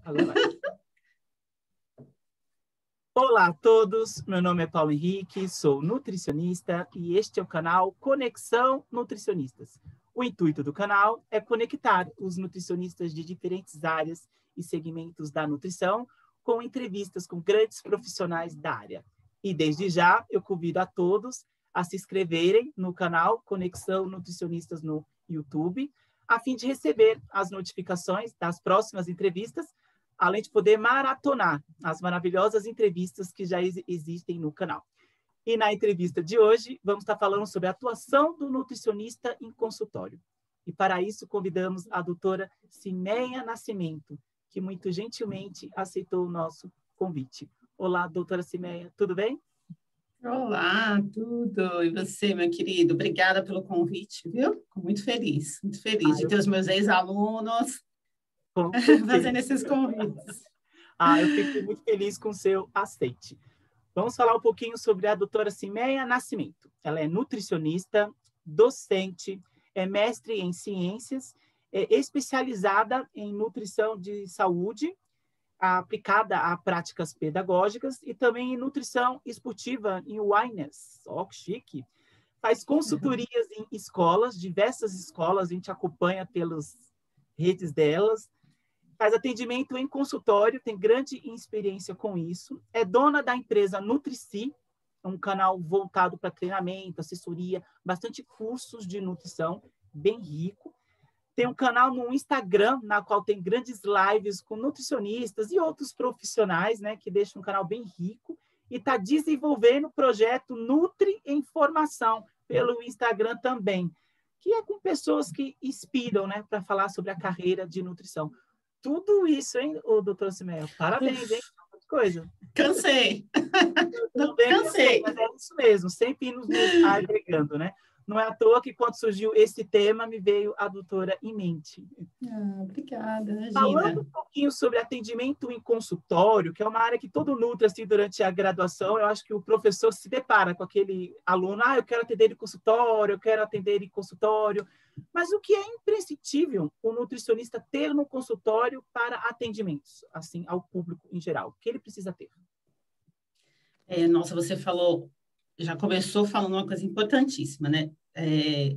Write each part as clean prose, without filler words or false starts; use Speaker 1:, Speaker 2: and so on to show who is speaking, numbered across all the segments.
Speaker 1: Agora vai. Olá a todos, meu nome é Paulo Henrique, sou nutricionista e este é o canal Conexão Nutricionistas. O intuito do canal é conectar os nutricionistas de diferentes áreas e segmentos da nutrição com entrevistas com grandes profissionais da área. E desde já eu convido a todos a se inscreverem no canal Conexão Nutricionistas no YouTube, a fim de receber as notificações das próximas entrevistas, além de poder maratonar as maravilhosas entrevistas que já existem no canal. E na entrevista de hoje, vamos estar falando sobre a atuação do nutricionista em consultório. E para isso, convidamos a doutora Cimeia Nascimento, que muito gentilmente aceitou o nosso convite. Olá, doutora Cimeia, tudo bem?
Speaker 2: Olá, tudo. E você, meu querido? Obrigada pelo convite, viu? Fico muito feliz de ter os meus ex-alunos fazendo esses convites.
Speaker 1: Eu fico muito feliz com o seu aceite. Vamos falar um pouquinho sobre a doutora Cimeia Nascimento. Ela é nutricionista, docente, é mestre em ciências, é especializada em nutrição de saúde, aplicada a práticas pedagógicas e também em nutrição esportiva em wellness. Ó, que chique. Faz consultorias em escolas, diversas escolas, a gente acompanha pelas redes delas. Faz atendimento em consultório, tem grande experiência com isso. É dona da empresa Nutrici, um canal voltado para treinamento, assessoria, bastante cursos de nutrição, bem rico. Tem um canal no Instagram, na qual tem grandes lives com nutricionistas e outros profissionais, né, que deixam um canal bem rico. E está desenvolvendo o projeto Nutri em Formação pelo Instagram também, que é com pessoas que inspiram, né, para falar sobre a carreira de nutrição. Tudo isso, hein, doutora Cimeia? Parabéns, hein? Muita coisa.
Speaker 2: Cansei.
Speaker 1: Cansei. Mas é isso mesmo, sempre nos agregando, né? Não é à toa que, quando surgiu esse tema, me veio a doutora em mente.
Speaker 2: Obrigada, imagina.
Speaker 1: Falando um pouquinho sobre atendimento em consultório, que é uma área que todo nutre, assim, durante a graduação, eu acho que o professor se depara com aquele aluno, eu quero atender em consultório, eu quero atender em consultório. Mas o que é imprescindível o nutricionista ter no consultório para atendimentos, assim, ao público em geral? O que ele precisa ter?
Speaker 2: Nossa, você falou, já começou falando uma coisa importantíssima, né?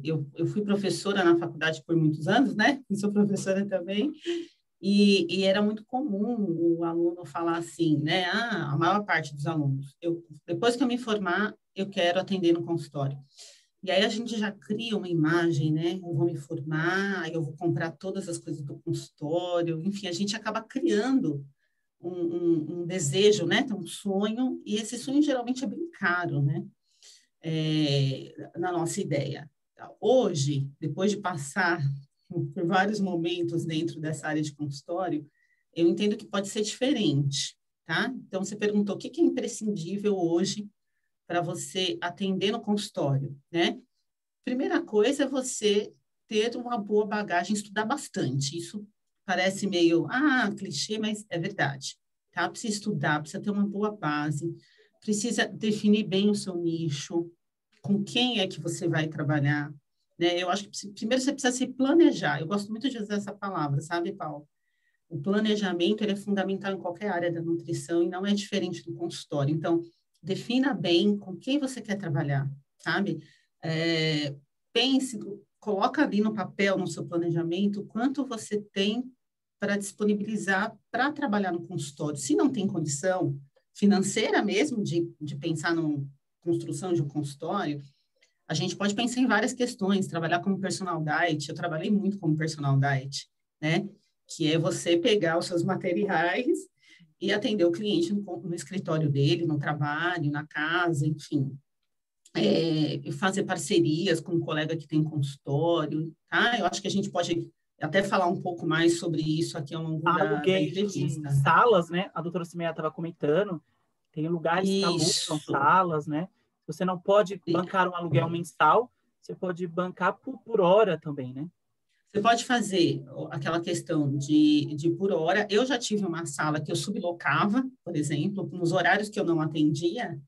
Speaker 2: Eu fui professora na faculdade por muitos anos, né? Eu sou professora também, e era muito comum o aluno falar assim, né? A maior parte dos alunos, depois que eu me formar, eu quero atender no consultório. E aí a gente já cria uma imagem, né? Eu vou me formar, aí eu vou comprar todas as coisas do consultório, enfim, a gente acaba criando um desejo, né? Um sonho, e esse sonho geralmente é bem caro, né? Na nossa ideia. Hoje, depois de passar por vários momentos dentro dessa área de consultório, eu entendo que pode ser diferente, tá? Então, você perguntou o que é imprescindível hoje para você atender no consultório, né? Primeira coisa é você ter uma boa bagagem, estudar bastante. Isso parece meio, clichê, mas é verdade, tá? Precisa estudar, precisa ter uma boa base, precisa definir bem o seu nicho, com quem é que você vai trabalhar, né? Eu acho que primeiro você precisa se planejar. Eu gosto muito de usar essa palavra, sabe, Paulo? O planejamento, ele é fundamental em qualquer área da nutrição e não é diferente do consultório. Então, defina bem com quem você quer trabalhar, sabe? Pense, coloca ali no papel, no seu planejamento, quanto você tem para disponibilizar para trabalhar no consultório. Se não tem condição financeira mesmo de pensar na construção de um consultório, a gente pode pensar em várias questões, trabalhar como personal diet. Eu trabalhei muito como personal diet, né? Que é você pegar os seus materiais e atender o cliente no escritório dele, no trabalho, na casa, enfim. Fazer parcerias com um colega que tem consultório, tá? Eu acho que a gente pode até falar um pouco mais sobre isso aqui ao longo da entrevista.
Speaker 1: Salas, né? A doutora Cimeia estava comentando, tem lugares que alugam salas, né? Você não pode bancar um aluguel mensal, você pode bancar por hora também, né?
Speaker 2: Você pode fazer aquela questão de por hora. Eu já tive uma sala que eu sublocava, por exemplo, nos horários que eu não atendia,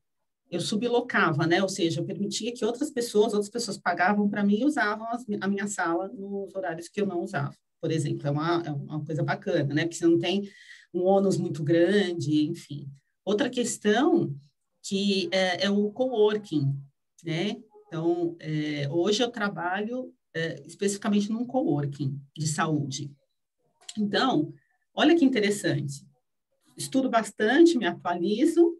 Speaker 2: eu sublocava, né? Ou seja, eu permitia que outras pessoas pagavam para mim e usavam a minha sala nos horários que eu não usava, por exemplo. É uma coisa bacana, né? Porque você não tem um ônus muito grande, enfim. Outra questão que é o coworking, né? Então, hoje eu trabalho especificamente num coworking de saúde. Então, olha que interessante. Estudo bastante, me atualizo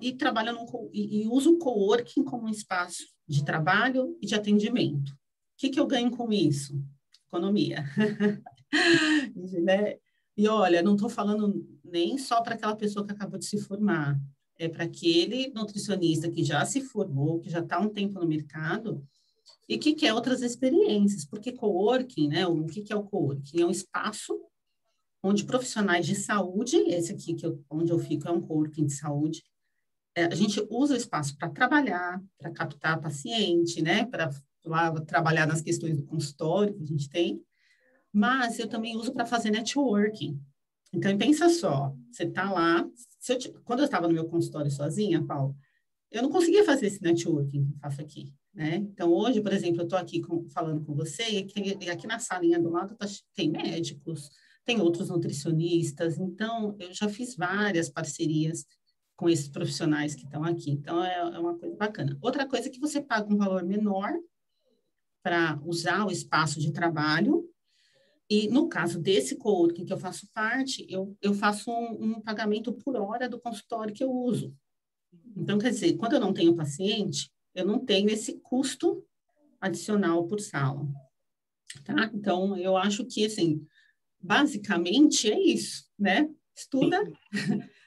Speaker 2: e trabalho e uso o coworking como um espaço de trabalho e de atendimento. O que eu ganho com isso? Economia. Né? E olha, não estou falando nem só para aquela pessoa que acabou de se formar, é para aquele nutricionista que já se formou, que já está há um tempo no mercado e que quer outras experiências, porque coworking, né? O que é o coworking? É um espaço onde profissionais de saúde, esse aqui onde eu fico é um coworking de saúde, a gente usa o espaço para trabalhar, para captar paciente, né? Para trabalhar nas questões do consultório que a gente tem, mas eu também uso para fazer networking. Então, pensa só, você está lá, quando eu estava no meu consultório sozinha, Paulo, eu não conseguia fazer esse networking que eu faço aqui, né? Então, hoje, por exemplo, eu estou aqui falando com você e aqui na salinha do lado tem médicos, tem outros nutricionistas, então, eu já fiz várias parcerias com esses profissionais que estão aqui. Então, é uma coisa bacana. Outra coisa é que você paga um valor menor para usar o espaço de trabalho. E no caso desse coworking que eu faço parte, eu faço um pagamento por hora do consultório que eu uso. Então, quer dizer, quando eu não tenho paciente, eu não tenho esse custo adicional por sala. Tá? Então, eu acho que, assim, basicamente é isso, né? Estuda,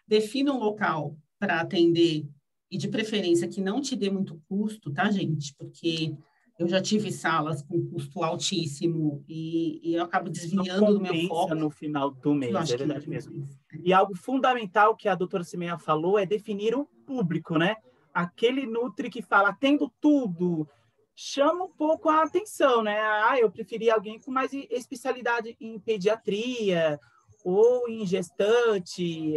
Speaker 2: defina um local para atender e, de preferência, que não te dê muito custo, tá, gente? Porque eu já tive salas com custo altíssimo e eu acabo desviando do meu foco.
Speaker 1: No final do mês, é verdade mesmo. E algo fundamental que a doutora Simeia falou é definir o público, né? Aquele nutri que fala, tendo tudo, chama um pouco a atenção, né? Eu preferia alguém com mais especialidade em pediatria ou em gestante,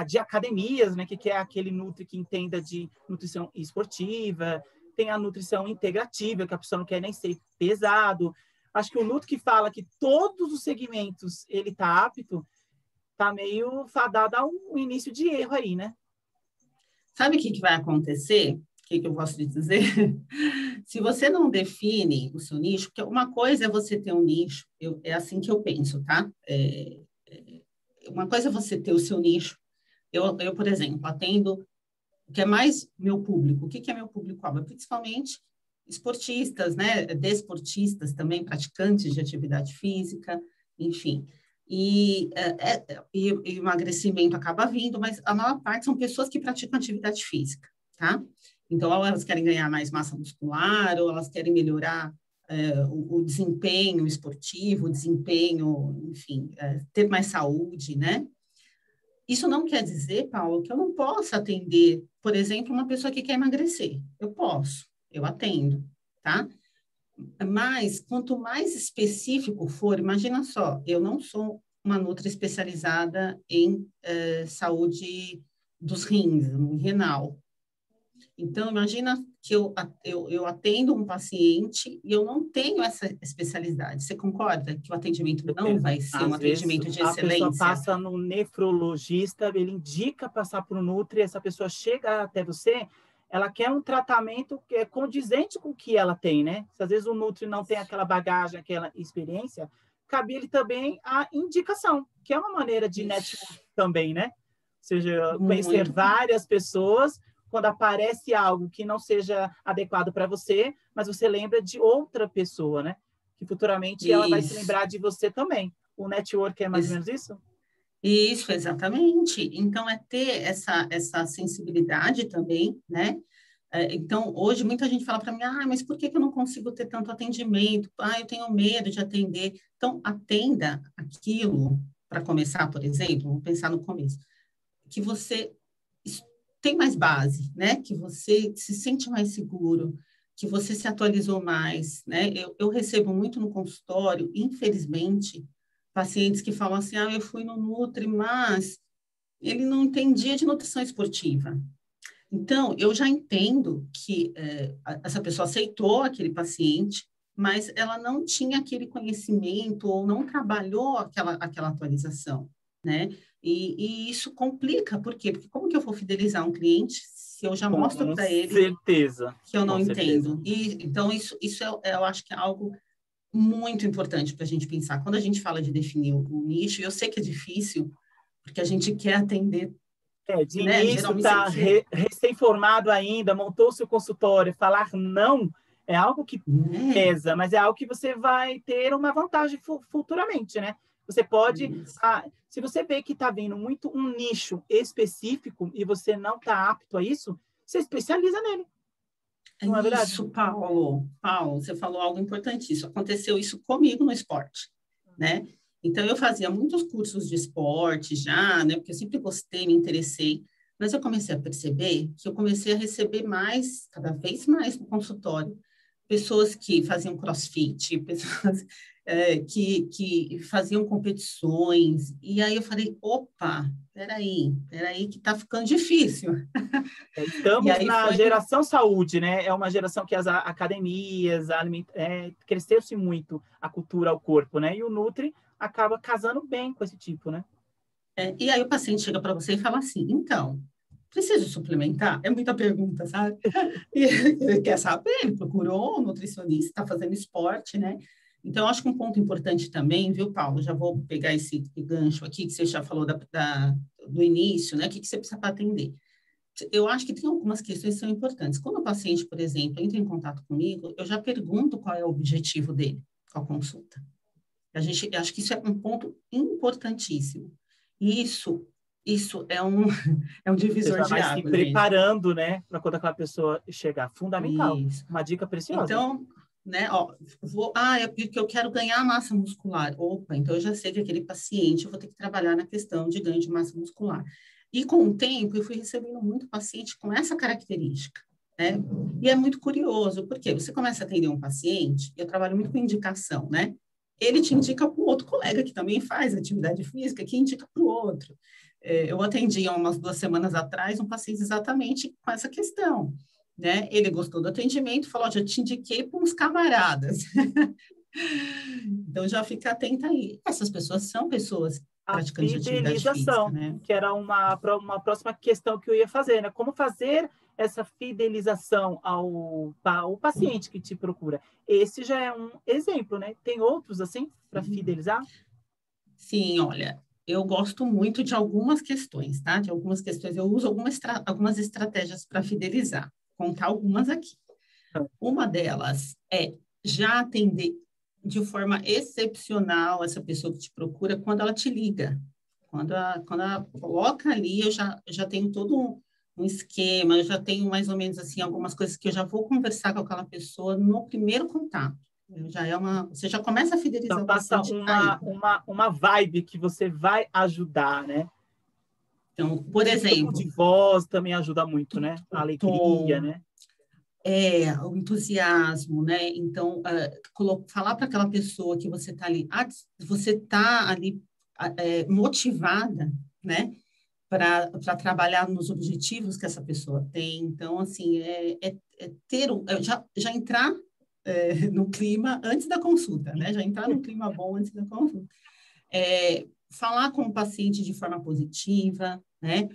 Speaker 1: de academias, né? Que é aquele nutri que entenda de nutrição esportiva, tem a nutrição integrativa, que a pessoa não quer nem ser pesado. Acho que o nutri que fala que todos os segmentos ele está apto, está meio fadado a um início de erro aí, né?
Speaker 2: Sabe o que vai acontecer? O que eu posso te dizer? Se você não define o seu nicho, porque uma coisa é você ter um nicho, é assim que eu penso, tá? Uma coisa é você ter o seu nicho. Eu, por exemplo, atendo o que é mais meu público. O que é meu público-alvo? Principalmente esportistas, né? Desportistas também, praticantes de atividade física, enfim. E o emagrecimento acaba vindo, mas a maior parte são pessoas que praticam atividade física, tá? Então, ou elas querem ganhar mais massa muscular, ou elas querem melhorar o desempenho esportivo, o desempenho, enfim, ter mais saúde, né? Isso não quer dizer, Paulo, que eu não possa atender, por exemplo, uma pessoa que quer emagrecer. Eu posso, eu atendo, tá? Mas, quanto mais específico for, imagina só, eu não sou uma nutri especializada em saúde dos rins, no renal. Então, imagina que eu atendo um paciente e eu não tenho essa especialidade. Você concorda que o atendimento não vai ser um atendimento de excelência?
Speaker 1: A pessoa passa no nefrologista, ele indica passar para o nutri, essa pessoa chega até você, ela quer um tratamento que é condizente com o que ela tem, né? Se às vezes o nutri não tem aquela bagagem, aquela experiência, cabe ele também a indicação, que é uma maneira de network também, né? Ou seja, conhecer várias pessoas, quando aparece algo que não seja adequado para você, mas você lembra de outra pessoa, né? Que futuramente ela vai se lembrar de você também. O network é mais ou menos isso?
Speaker 2: Isso, exatamente. Então, é ter essa sensibilidade também, né? Então, hoje, muita gente fala para mim, mas por que eu não consigo ter tanto atendimento? Eu tenho medo de atender. Então, atenda aquilo, para começar, por exemplo, vamos pensar no começo, que você tem mais base, né? Que você se sente mais seguro, que você se atualizou mais, né? Eu recebo muito no consultório, infelizmente, pacientes que falam assim, eu fui no Nutri, mas ele não entendia de nutrição esportiva. Então, eu já entendo que essa pessoa aceitou aquele paciente, mas ela não tinha aquele conhecimento ou não trabalhou aquela atualização, né? E isso complica, por quê? Porque como que eu vou fidelizar um cliente se eu já mostro
Speaker 1: Com
Speaker 2: para ele
Speaker 1: certeza,
Speaker 2: que eu
Speaker 1: com
Speaker 2: não
Speaker 1: certeza.
Speaker 2: entendo? E, então, isso eu acho que é algo muito importante para a gente pensar. Quando a gente fala de definir o nicho, eu sei que é difícil, porque a gente quer atender,
Speaker 1: De
Speaker 2: né?
Speaker 1: início,
Speaker 2: Geralmente
Speaker 1: tá recém-formado ainda, montou seu consultório, falar não é algo que
Speaker 2: né?
Speaker 1: pesa, mas é algo que você vai ter uma vantagem futuramente, né? Você pode,
Speaker 2: Isso.
Speaker 1: se você vê que está vindo muito um nicho específico e você não está apto a isso, você especializa nele,
Speaker 2: É
Speaker 1: não é verdade?
Speaker 2: isso, Paulo. Paulo, você falou algo importantíssimo. Aconteceu isso comigo no esporte, né? Então, eu fazia muitos cursos de esporte já, né? Porque eu sempre gostei, me interessei. Mas eu comecei a perceber que eu comecei a receber mais, cada vez mais no consultório, pessoas que faziam crossfit, pessoas que faziam competições. E aí eu falei, opa, peraí, que tá ficando difícil. E
Speaker 1: Estamos
Speaker 2: aí
Speaker 1: na
Speaker 2: foi
Speaker 1: geração saúde, né? É uma geração que as academias, cresceu-se muito a cultura ao corpo, né? E o Nutri acaba casando bem com esse tipo, né?
Speaker 2: E aí o paciente chega para você e fala assim, então, preciso suplementar? É muita pergunta, sabe? E ele quer saber, ele procurou um nutricionista, está fazendo esporte, né? Então, eu acho que um ponto importante também, viu, Paulo? Já vou pegar esse gancho aqui que você já falou do início, né? O que você precisa para atender? Eu acho que tem algumas questões que são importantes. Quando o paciente, por exemplo, entra em contato comigo, eu já pergunto qual é o objetivo dele com a consulta. Eu acho que isso é um ponto importantíssimo. Isso, isso é um
Speaker 1: Você
Speaker 2: divisor
Speaker 1: já
Speaker 2: de
Speaker 1: vai se
Speaker 2: águas, gente.
Speaker 1: preparando, né? Para quando aquela pessoa chegar. Fundamental.
Speaker 2: Isso.
Speaker 1: Uma dica preciosa.
Speaker 2: Então, né, ó, é porque eu quero ganhar massa muscular. Opa, então eu já sei que aquele paciente eu vou ter que trabalhar na questão de ganho de massa muscular. E com o tempo, eu fui recebendo muito paciente com essa característica, né? E é muito curioso, porque você começa a atender um paciente, eu trabalho muito com indicação, né? Ele te indica para o outro colega que também faz atividade física, que indica para o outro. Eu atendi há umas 2 semanas atrás um paciente exatamente com essa questão, né? Ele gostou do atendimento, falou, já te indiquei para uns camaradas. Então, já fica atenta aí. Essas pessoas são pessoas
Speaker 1: A
Speaker 2: praticantes de atividade física,
Speaker 1: fidelização,
Speaker 2: né?
Speaker 1: que era uma próxima questão que eu ia fazer, né? Como fazer essa fidelização ao paciente que te procura? Esse já é um exemplo, né? Tem outros, assim, para fidelizar?
Speaker 2: Sim, olha, eu gosto muito de algumas questões, tá? De algumas questões, eu uso algumas estratégias para fidelizar. Vou contar algumas aqui. Uma delas é já atender de forma excepcional essa pessoa que te procura quando ela te liga. Quando ela coloca ali, eu já tenho todo um esquema, eu já tenho mais ou menos assim algumas coisas que eu já vou conversar com aquela pessoa no primeiro contato. Você já começa a
Speaker 1: Já
Speaker 2: fidelizar o
Speaker 1: passa
Speaker 2: paciente aí.
Speaker 1: uma vibe que você vai ajudar, né?
Speaker 2: Então,
Speaker 1: O
Speaker 2: por
Speaker 1: tom de
Speaker 2: exemplo,
Speaker 1: voz também ajuda muito, né? A
Speaker 2: o
Speaker 1: alegria,
Speaker 2: tom,
Speaker 1: né?
Speaker 2: o entusiasmo, né? Então, falar para aquela pessoa que você está ali motivada, né? Para trabalhar nos objetivos que essa pessoa tem. Então, assim, já entrar no clima antes da consulta, né? Já entrar no clima bom antes da consulta. Falar com o paciente de forma positiva, né?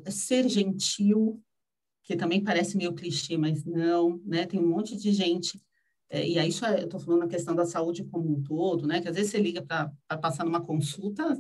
Speaker 2: Ser gentil, que também parece meio clichê, mas não, né? Tem um monte de gente, e aí eu estou falando na questão da saúde como um todo, né? Que às vezes você liga para passar numa consulta,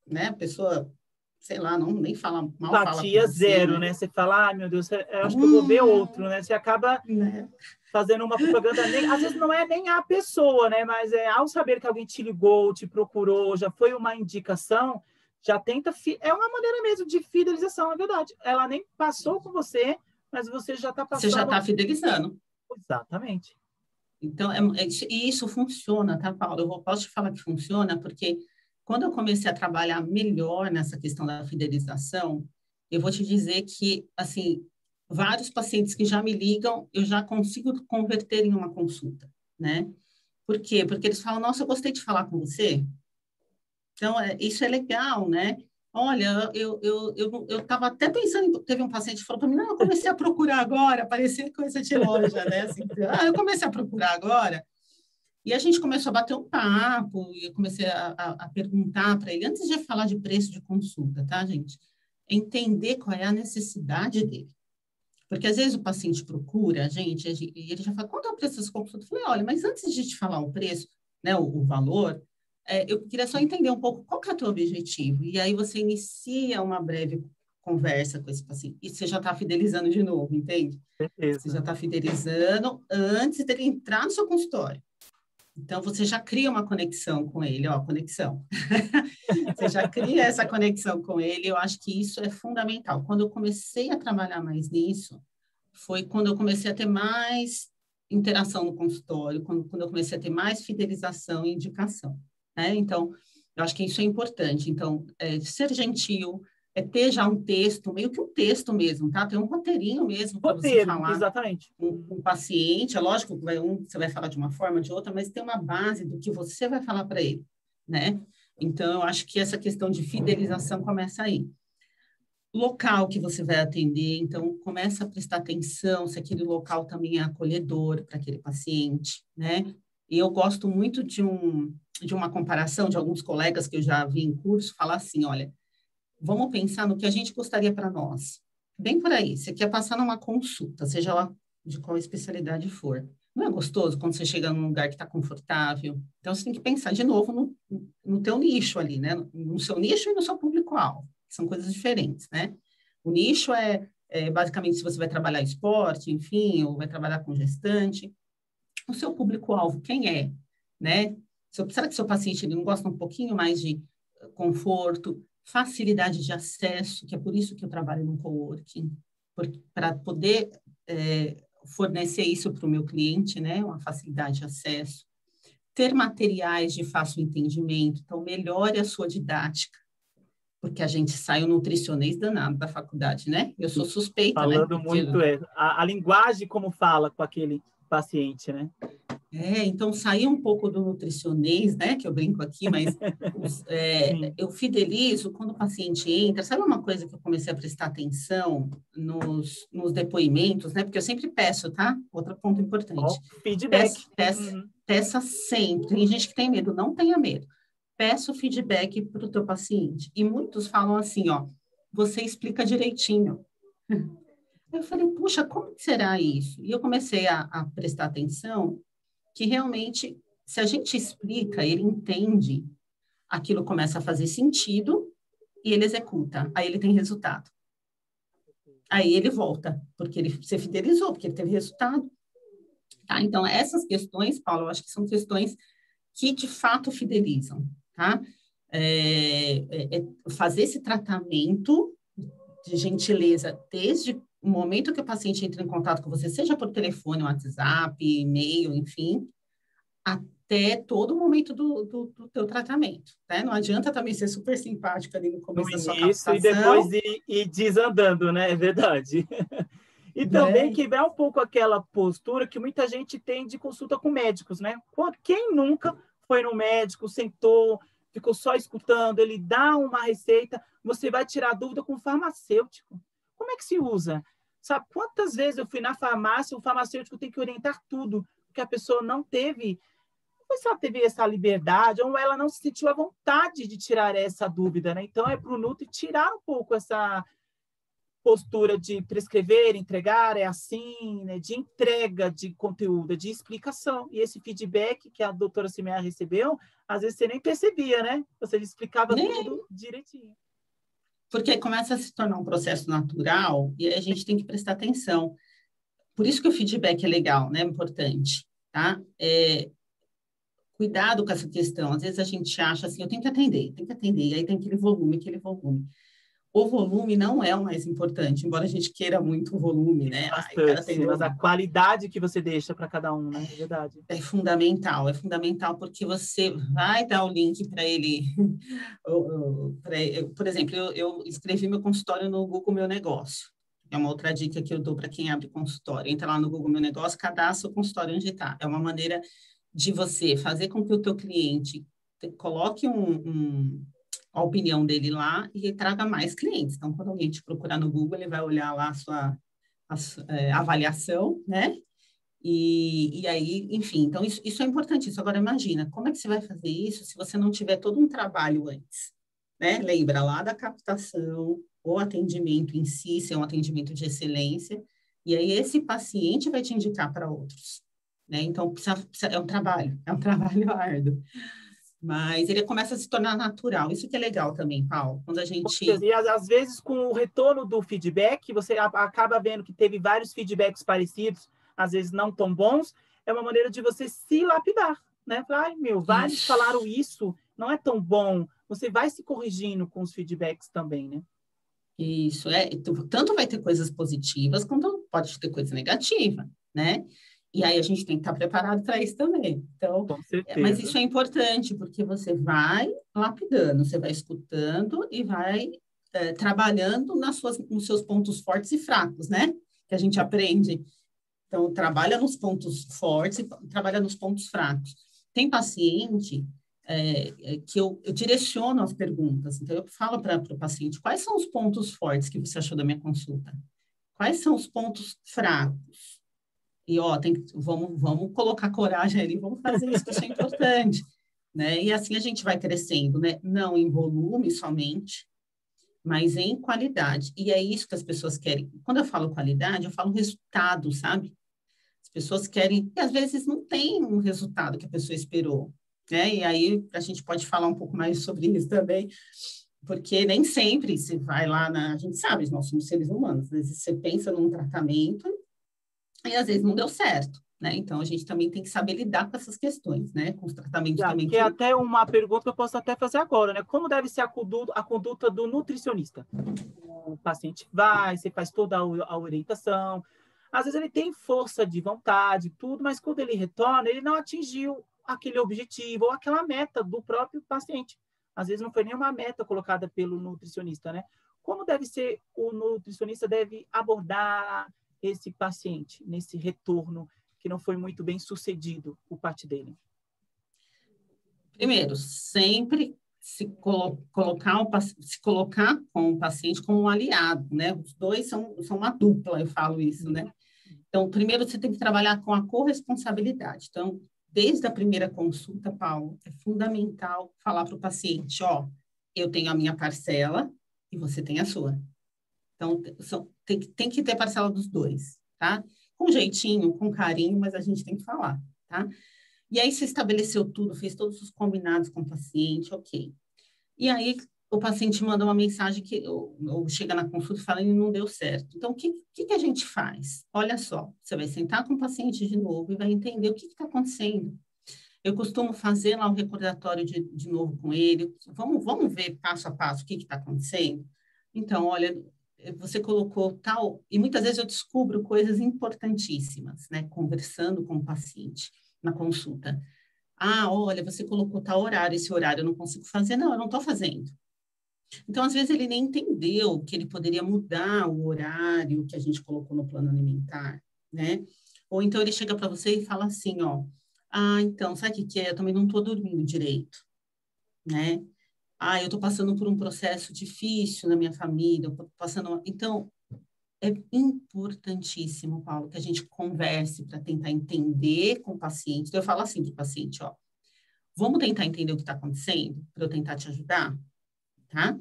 Speaker 2: né? A pessoa, sei lá, não nem mal fala com
Speaker 1: Empatia
Speaker 2: você,
Speaker 1: zero,
Speaker 2: né?
Speaker 1: né? Você fala, meu Deus, eu acho que eu vou ver outro, né? Você acaba
Speaker 2: Né?
Speaker 1: fazendo uma propaganda, às vezes não é nem a pessoa, né? Mas ao saber que alguém te ligou, te procurou, já foi uma indicação, já tenta. É uma maneira mesmo de fidelização, é verdade. Ela nem passou com você, mas você já está
Speaker 2: Você já
Speaker 1: passando.
Speaker 2: está fidelizando.
Speaker 1: Exatamente.
Speaker 2: Então, e isso funciona, tá, Paulo? Posso te falar que funciona, porque quando eu comecei a trabalhar melhor nessa questão da fidelização, eu vou te dizer que, assim, vários pacientes que já me ligam, eu já consigo converter em uma consulta, né? Por quê? Porque eles falam, nossa, eu gostei de falar com você. Então, isso é legal, né? Olha, eu estava até pensando, teve um paciente que falou para mim, não, eu comecei a procurar agora, parecia coisa de loja, né? Assim, eu comecei a procurar agora, E a gente começou a bater um papo, e eu comecei a perguntar para ele, antes de falar de preço de consulta, tá, gente? Entender qual é a necessidade dele. Porque às vezes o paciente procura a gente e ele já fala, quanto é o preço dessa consulta? Eu falei, olha, mas antes de te falar o preço, né, o valor, eu queria só entender um pouco qual que é o teu objetivo. E aí você inicia uma breve conversa com esse paciente. E você já está fidelizando de novo, entende? Você já
Speaker 1: Certeza.
Speaker 2: está fidelizando antes dele entrar no seu consultório. Então, você já cria uma conexão com ele, ó, conexão. Você já cria essa conexão com ele, eu acho que isso é fundamental. Quando eu comecei a trabalhar mais nisso, foi quando eu comecei a ter mais interação no consultório, quando eu comecei a ter mais fidelização e indicação, né? Então, eu acho que isso é importante. Então, ser gentil, ter já um texto, meio que um texto mesmo, tá? Tem um roteirinho mesmo para você
Speaker 1: Roteiro,
Speaker 2: falar
Speaker 1: exatamente.
Speaker 2: com o paciente. É lógico que você vai falar de uma forma, de outra, mas tem uma base do que você vai falar para ele, né? Então, eu acho que essa questão de fidelização começa aí. Local que você vai atender, então, começa a prestar atenção se aquele local também é acolhedor para aquele paciente, né? E eu gosto muito de uma comparação de alguns colegas que eu já vi em curso, falar assim, olha, vamos pensar no que a gente gostaria para nós. Bem por aí, você quer passar numa consulta, seja lá de qual especialidade for. Não é gostoso quando você chega num lugar que está confortável? Então, você tem que pensar de novo no teu nicho ali, né? No seu nicho e no seu público-alvo. São coisas diferentes, né? O nicho é basicamente se você vai trabalhar esporte, enfim, ou vai trabalhar com gestante. O seu público-alvo, quem é, né? Será que seu paciente ele não gosta um pouquinho mais de conforto, facilidade de acesso, que é por isso que eu trabalho no coworking, para poder fornecer isso para o meu cliente, né? Uma facilidade de acesso. Ter materiais de fácil entendimento, então melhore a sua didática, porque a gente sai um nutricionês danado da faculdade, né? Eu sou suspeita, né?
Speaker 1: Falando
Speaker 2: Porque
Speaker 1: muito, a linguagem como fala com aquele paciente, né?
Speaker 2: então sair um pouco do nutricionês, né, que eu brinco aqui, mas
Speaker 1: Sim.
Speaker 2: eu fidelizo quando o paciente entra. Sabe uma coisa que eu comecei a prestar atenção nos depoimentos, né? Porque eu sempre peço, tá? Outro ponto importante.
Speaker 1: Ó, feedback. Uhum.
Speaker 2: Peça sempre. Tem gente que tem medo, não tenha medo. Peça o feedback para o teu paciente. E muitos falam assim, ó, você explica direitinho. Eu falei, puxa, como será isso? E eu comecei a prestar atenção que realmente, se a gente explica, ele entende, aquilo começa a fazer sentido e ele executa, aí ele tem resultado. Aí ele volta, porque ele se fidelizou, porque ele teve resultado. Tá? Então, essas questões, Paulo, eu acho que são questões que de fato fidelizam. Tá? Fazer esse tratamento de gentileza desde o momento que o paciente entra em contato com você, seja por telefone, WhatsApp, e-mail, enfim, até todo momento do teu tratamento, né? Não adianta também ser super simpático ali no
Speaker 1: No
Speaker 2: começo da sua
Speaker 1: início e depois
Speaker 2: captação,
Speaker 1: ir desandando, né? É verdade. E também
Speaker 2: né?
Speaker 1: quebrar um pouco aquela postura que muita gente tem de consulta com médicos, né? Quem nunca foi no médico, sentou, ficou só escutando, ele dá uma receita, você vai tirar dúvida com o farmacêutico. Como é que se usa? Sabe, quantas vezes eu fui na farmácia, o farmacêutico tem que orientar tudo, porque a pessoa não teve, não foi se ela teve essa liberdade, ou ela não se sentiu à vontade de tirar essa dúvida, né? Então, é para o Nutri tirar um pouco essa postura de prescrever, entregar, é assim, né, de entrega de conteúdo, de explicação. E esse feedback que a doutora Simeia recebeu, às vezes você nem percebia, né? Você explicava
Speaker 2: Nem,
Speaker 1: tudo direitinho.
Speaker 2: porque começa a se tornar um processo natural e aí a gente tem que prestar atenção. Por isso que o feedback é legal, né? Importante, tá? Cuidado com essa questão. Às vezes a gente acha assim, eu tenho que atender, e aí tem aquele volume, aquele volume. O volume não é o mais importante, embora a gente queira muito o volume, né? Eu quero
Speaker 1: Bastante, sim,
Speaker 2: atender
Speaker 1: mas a qualidade que você deixa para cada um, né? É verdade.
Speaker 2: é fundamental porque você vai dar o link para ele. Por exemplo, eu escrevi meu consultório no Google Meu Negócio. É uma outra dica que eu dou para quem abre consultório. Entra lá no Google Meu Negócio, cadastra o consultório onde está. É uma maneira de você fazer com que o teu cliente coloque a opinião dele lá e traga mais clientes. Então, quando alguém te procurar no Google, ele vai olhar lá a sua avaliação, né? E aí, enfim, então isso é importante. Isso agora imagina, como é que você vai fazer isso se você não tiver todo um trabalho antes, né? Lembra lá da captação, o atendimento em si, ser um atendimento de excelência, e aí esse paciente vai te indicar para outros, né? Então, é um trabalho árduo, mas ele começa a se tornar natural. Isso que é legal também, Paulo, quando a
Speaker 1: Com
Speaker 2: gente...
Speaker 1: certeza. E às vezes, com o retorno do feedback, você acaba vendo que teve vários feedbacks parecidos, às vezes não tão bons, é uma maneira de você se lapidar, né? Falar, ai, meu, vários falaram isso, não é tão bom. Você vai se corrigindo com os feedbacks também, né?
Speaker 2: Isso, tanto vai ter coisas positivas, quanto pode ter coisa negativa, né? E aí a gente tem que estar preparado para isso também. Então,
Speaker 1: Com
Speaker 2: mas
Speaker 1: certeza.
Speaker 2: isso é importante, porque você vai lapidando, você vai escutando e vai trabalhando nos seus pontos fortes e fracos, né? Que a gente aprende. Então, trabalha nos pontos fortes e trabalha nos pontos fracos. Tem paciente que eu direciono as perguntas. Então, eu falo para o paciente, quais são os pontos fortes que você achou da minha consulta? Quais são os pontos fracos? E, ó, vamos colocar coragem ali, vamos fazer isso, que isso é importante. Né? E assim a gente vai crescendo, né? Não em volume somente, mas em qualidade. E é isso que as pessoas querem. Quando eu falo qualidade, eu falo resultado, sabe? As pessoas querem, e às vezes não tem um resultado que a pessoa esperou, né? E aí a gente pode falar um pouco mais sobre isso também, porque nem sempre se vai lá a gente sabe, nós somos seres humanos, às vezes você pensa num tratamento e às vezes não deu certo, né? Então a gente também tem que saber lidar com essas questões, né? Com os tratamentos também
Speaker 1: Que é
Speaker 2: que
Speaker 1: até uma pergunta que eu posso até fazer agora, né? Como deve ser a conduta do nutricionista? O paciente vai, você faz toda a orientação. Às vezes ele tem força de vontade, tudo, mas quando ele retorna, ele não atingiu aquele objetivo ou aquela meta do próprio paciente. Às vezes não foi nenhuma meta colocada pelo nutricionista, né? Como deve ser o nutricionista deve abordar esse paciente nesse retorno que não foi muito bem sucedido por parte dele?
Speaker 2: primeiro, sempre se colocar com o paciente como um aliado, né? Os dois são uma dupla, eu falo isso, né? Então, primeiro você tem que trabalhar com a corresponsabilidade. Então, desde a primeira consulta, Paulo, é fundamental falar para o paciente, ó, eu tenho a minha parcela e você tem a sua. Então, tem que ter parcela dos dois, tá? Com jeitinho, com carinho, mas a gente tem que falar, tá? E aí você estabeleceu tudo, fez todos os combinados com o paciente, ok. E aí o paciente manda uma mensagem ou chega na consulta e fala que não deu certo. Então, o que a gente faz? Olha só, você vai sentar com o paciente de novo e vai entender o que está acontecendo. Eu costumo fazer lá um recordatório de novo com ele. Vamos ver passo a passo o que está acontecendo? Então, olha, você colocou tal... E muitas vezes eu descubro coisas importantíssimas, né? Conversando com o paciente na consulta. Ah, olha, você colocou tal horário, esse horário eu não consigo fazer. Não, eu não estou fazendo. Então, às vezes, ele nem entendeu que ele poderia mudar o horário que a gente colocou no plano alimentar, né? Ou então ele chega para você e fala assim, ó, ah, então, sabe o que é? Eu também não estou dormindo direito, né? Ah, eu estou passando por um processo difícil na minha família, eu tô passando... Então, é importantíssimo, Paulo, que a gente converse para tentar entender com o paciente. Então, eu falo assim para o paciente, ó, vamos tentar entender o que está acontecendo para eu tentar te ajudar, tá?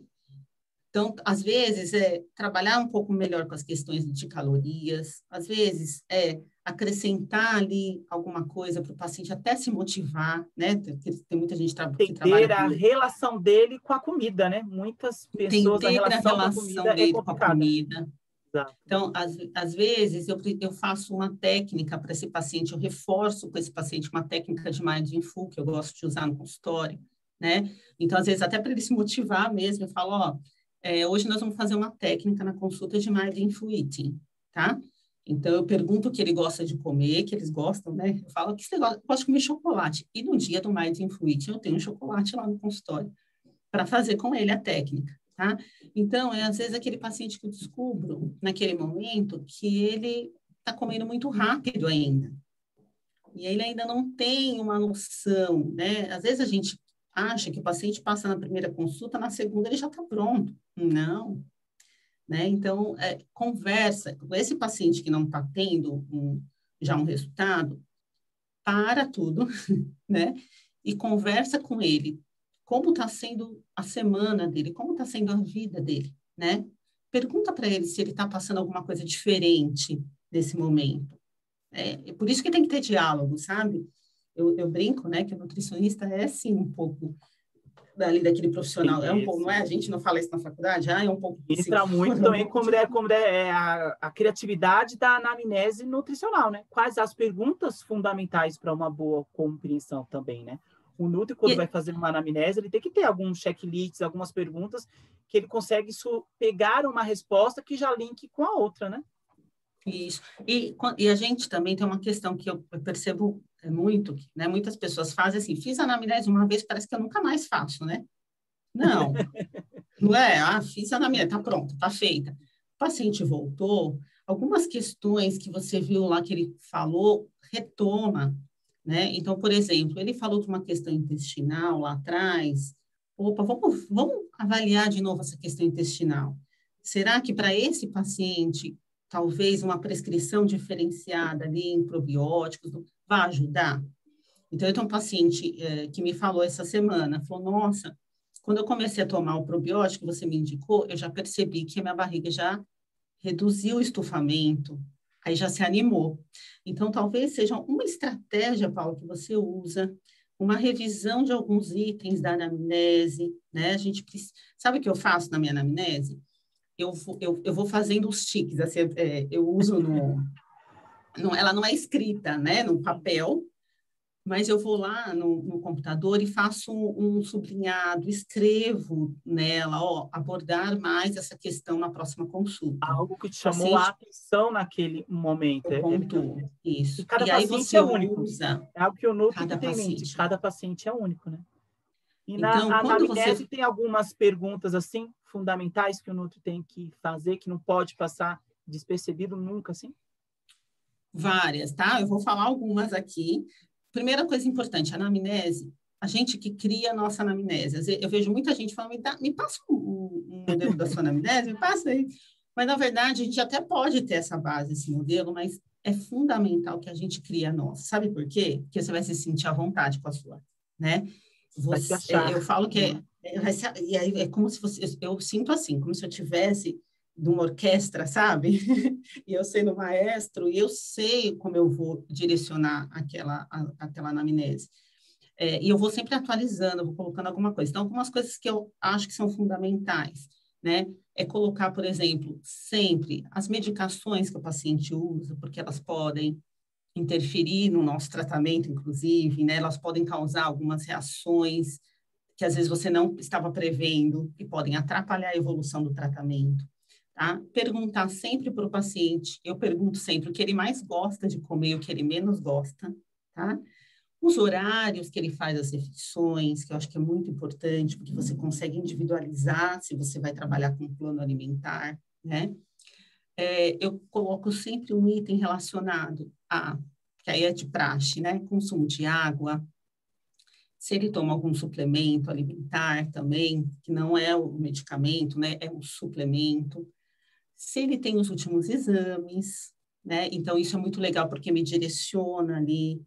Speaker 2: Então, às vezes, trabalhar um pouco melhor com as questões de calorias, às vezes, acrescentar ali alguma coisa para o paciente até se motivar, né? Tem muita gente que trabalha
Speaker 1: Entender a
Speaker 2: com...
Speaker 1: relação dele com a comida, né? Muitas pessoas, a
Speaker 2: Entender a
Speaker 1: relação com a
Speaker 2: relação
Speaker 1: comida é
Speaker 2: dele com a
Speaker 1: complicada.
Speaker 2: comida.
Speaker 1: Exato.
Speaker 2: Então, às vezes, eu faço uma técnica para esse paciente, eu reforço com esse paciente uma técnica de Mindful, que eu gosto de usar no consultório, né? Então, às vezes, até para ele se motivar mesmo, eu falo, ó, hoje nós vamos fazer uma técnica na consulta de Mindful Eating, tá? Então, eu pergunto o que ele gosta de comer, que eles gostam, né? Eu falo, o que você gosta? Eu gosto de comer chocolate. E no dia do Mindful Eating, eu tenho um chocolate lá no consultório para fazer com ele a técnica, tá? Então, às vezes aquele paciente que eu descubro naquele momento que ele está comendo muito rápido ainda. E ele ainda não tem uma noção, né? Às vezes a gente acha que o paciente passa na primeira consulta, na segunda ele já está pronto. Não, né? Então, conversa com esse paciente que não está tendo já um resultado, para tudo, né? E conversa com ele. Como está sendo a semana dele? Como está sendo a vida dele, né? Pergunta para ele se ele está passando alguma coisa diferente nesse momento. É por isso que tem que ter diálogo, sabe? Eu brinco, né, que o nutricionista é, sim, um pouco daquele profissional. É um pouco, não é? A gente não fala isso na faculdade? É um pouco
Speaker 1: entra muito também como a criatividade da anamnese nutricional, né? Quais as perguntas fundamentais para uma boa compreensão também, né? O Nutri, quando vai fazer uma anamnese, ele tem que ter alguns checklists, algumas perguntas que ele consegue pegar uma resposta que já linke com a outra, né?
Speaker 2: Isso. E a gente também tem uma questão que eu percebo muito, né? Muitas pessoas fazem assim, fiz a anamnese uma vez, parece que eu nunca mais faço, né? Não, não é? Fiz a anamnese, tá pronto, tá feita. O paciente voltou, algumas questões que você viu lá que ele falou, retoma, né? Então, por exemplo, ele falou de uma questão intestinal lá atrás. Opa, vamos avaliar de novo essa questão intestinal. Será que para esse paciente talvez uma prescrição diferenciada ali em probióticos vai ajudar? Então, eu tenho um paciente que me falou essa semana, falou, nossa, quando eu comecei a tomar o probiótico que você me indicou, eu já percebi que a minha barriga já reduziu o estufamento, aí já se animou. Então, talvez seja uma estratégia, Paulo, que você usa, uma revisão de alguns itens da anamnese, né? Sabe o que eu faço na minha anamnese? Eu vou fazendo os tiques, assim, eu uso ela não é escrita, né, no papel, mas eu vou lá no computador e faço um sublinhado, escrevo nela, abordar mais essa questão na próxima consulta.
Speaker 1: Algo que te chamou a atenção naquele momento.
Speaker 2: Eu pontuo,
Speaker 1: E
Speaker 2: isso.
Speaker 1: cada
Speaker 2: E aí
Speaker 1: paciente é
Speaker 2: você
Speaker 1: único.
Speaker 2: usa
Speaker 1: É algo que o Nutri
Speaker 2: cada
Speaker 1: tem em mente.
Speaker 2: paciente.
Speaker 1: Cada paciente é único, né? E na
Speaker 2: Então, quando
Speaker 1: anamnese
Speaker 2: você...
Speaker 1: tem algumas perguntas assim fundamentais que o Nutri tem que fazer, que não pode passar despercebido nunca, assim?
Speaker 2: Várias, tá? Eu vou falar algumas aqui. Primeira coisa importante, a anamnese, a gente que cria a nossa anamnese. Eu vejo muita gente falando, me passa um modelo da sua anamnese, me passa aí. Mas, na verdade, a gente até pode ter essa base, esse modelo, mas é fundamental que a gente crie a nossa. Sabe por quê? Porque você vai se sentir à vontade com a sua, né?
Speaker 1: Vai se achar.
Speaker 2: Eu falo que e aí é como se fosse, eu sinto assim, como se eu tivesse de uma orquestra, sabe? E eu sendo maestro, e eu sei como eu vou direcionar aquela anamnese. E eu vou sempre atualizando, eu vou colocando alguma coisa. Então, algumas coisas que eu acho que são fundamentais, né? É colocar, por exemplo, sempre as medicações que o paciente usa, porque elas podem interferir no nosso tratamento, inclusive, né? Elas podem causar algumas reações que às vezes você não estava prevendo e podem atrapalhar a evolução do tratamento. Tá? Perguntar sempre para o paciente, eu pergunto sempre o que ele mais gosta de comer e o que ele menos gosta, tá? Os horários que ele faz as refeições, que eu acho que é muito importante, porque você consegue individualizar se você vai trabalhar com um plano alimentar, né? Eu coloco sempre um item relacionado que aí é de praxe, né? Consumo de água, se ele toma algum suplemento alimentar também, que não é o medicamento, né? É um suplemento. Se ele tem os últimos exames, né? Então, isso é muito legal, porque me direciona ali.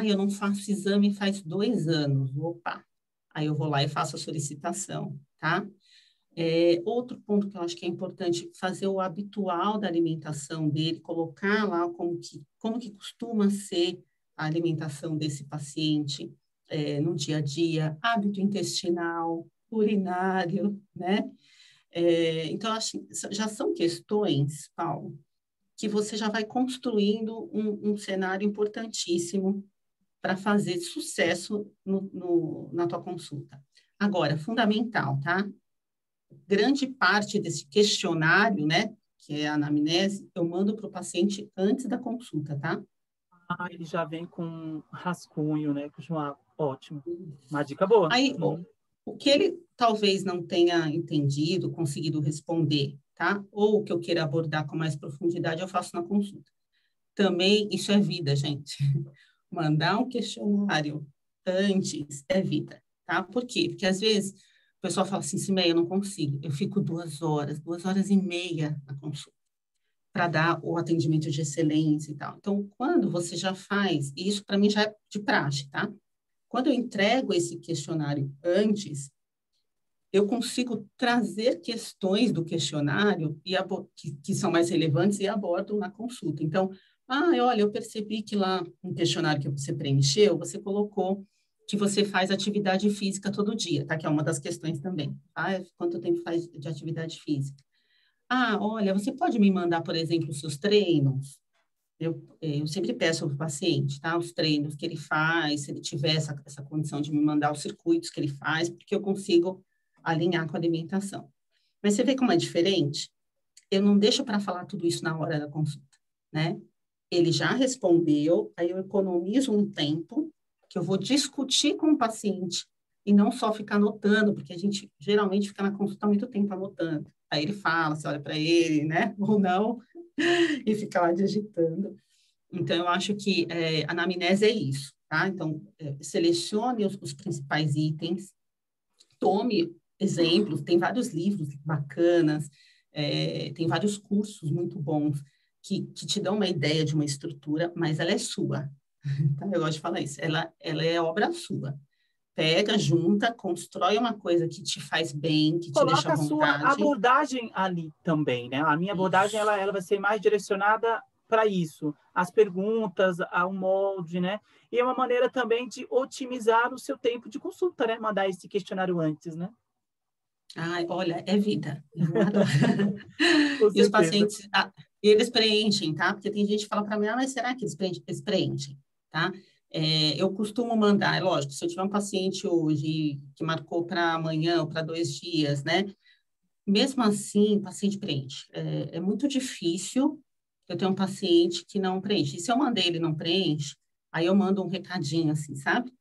Speaker 2: Eu não faço exame faz 2 anos. Opa! Aí eu vou lá e faço a solicitação, tá? Outro ponto que eu acho que é importante, fazer o habitual da alimentação dele, colocar lá como que costuma ser a alimentação desse paciente no dia a dia, hábito intestinal, urinário, né? Então, acho, já são questões, Paulo, que você já vai construindo um cenário importantíssimo para fazer sucesso na tua consulta. Agora, fundamental, tá? Grande parte desse questionário, né, que é a anamnese, eu mando para o paciente antes da consulta, tá?
Speaker 1: Ele já vem com um rascunho, né? Ótimo. Uma dica boa.
Speaker 2: Aí, o que ele talvez não tenha entendido, conseguido responder, tá? Ou o que eu queira abordar com mais profundidade, eu faço na consulta. Também, isso é vida, gente. Mandar um questionário antes é vida, tá? Por quê? Porque às vezes o pessoal fala assim, Cimeia, eu não consigo. Eu fico 2 horas e meia na consulta. para dar o atendimento de excelência e tal. Então, quando você já faz, e isso para mim já é de praxe, tá? Quando eu entrego esse questionário antes, eu consigo trazer questões do questionário que são mais relevantes e abordo na consulta. Então, olha, eu percebi que lá no questionário que você preencheu, você colocou que você faz atividade física todo dia, tá? Que é uma das questões também. Quanto tempo faz de atividade física? Olha, você pode me mandar, por exemplo, os seus treinos? Eu sempre peço ao paciente, tá? Os treinos que ele faz, se ele tiver essa condição de me mandar os circuitos que ele faz, porque eu consigo alinhar com a alimentação. Mas você vê como é diferente? Eu não deixo para falar tudo isso na hora da consulta, né? Ele já respondeu, aí eu economizo um tempo que eu vou discutir com o paciente e não só ficar anotando, porque a gente geralmente fica na consulta há muito tempo anotando. Aí ele fala, você olha para ele, né? Ou não, e fica lá digitando. Então, eu acho que a anamnese é isso, tá? Então, selecione os principais itens, tome exemplos, tem vários livros bacanas, tem vários cursos muito bons que te dão uma ideia de uma estrutura, mas ela é sua, tá? Eu gosto de falar isso, ela é obra sua. Pega, junta, constrói uma coisa que te faz bem, que te deixa à
Speaker 1: Coloca a sua
Speaker 2: vontade.
Speaker 1: abordagem ali também, né? A minha abordagem,
Speaker 2: Isso.
Speaker 1: ela vai ser mais direcionada para isso. As perguntas, ao molde, né? E é uma maneira também de otimizar o seu tempo de consulta, né? Mandar esse questionário antes, né?
Speaker 2: Olha, é vida. Eu adoro.
Speaker 1: Com
Speaker 2: E os
Speaker 1: certeza.
Speaker 2: pacientes, eles preenchem, tá? Porque tem gente que fala para mim, mas será que eles preenchem, tá? Eu costumo mandar, é lógico, se eu tiver um paciente hoje que marcou para amanhã ou para 2 dias, né? Mesmo assim, o paciente preenche. É muito difícil eu ter um paciente que não preenche. E se eu mandei ele não preenche, aí eu mando um recadinho assim, sabe?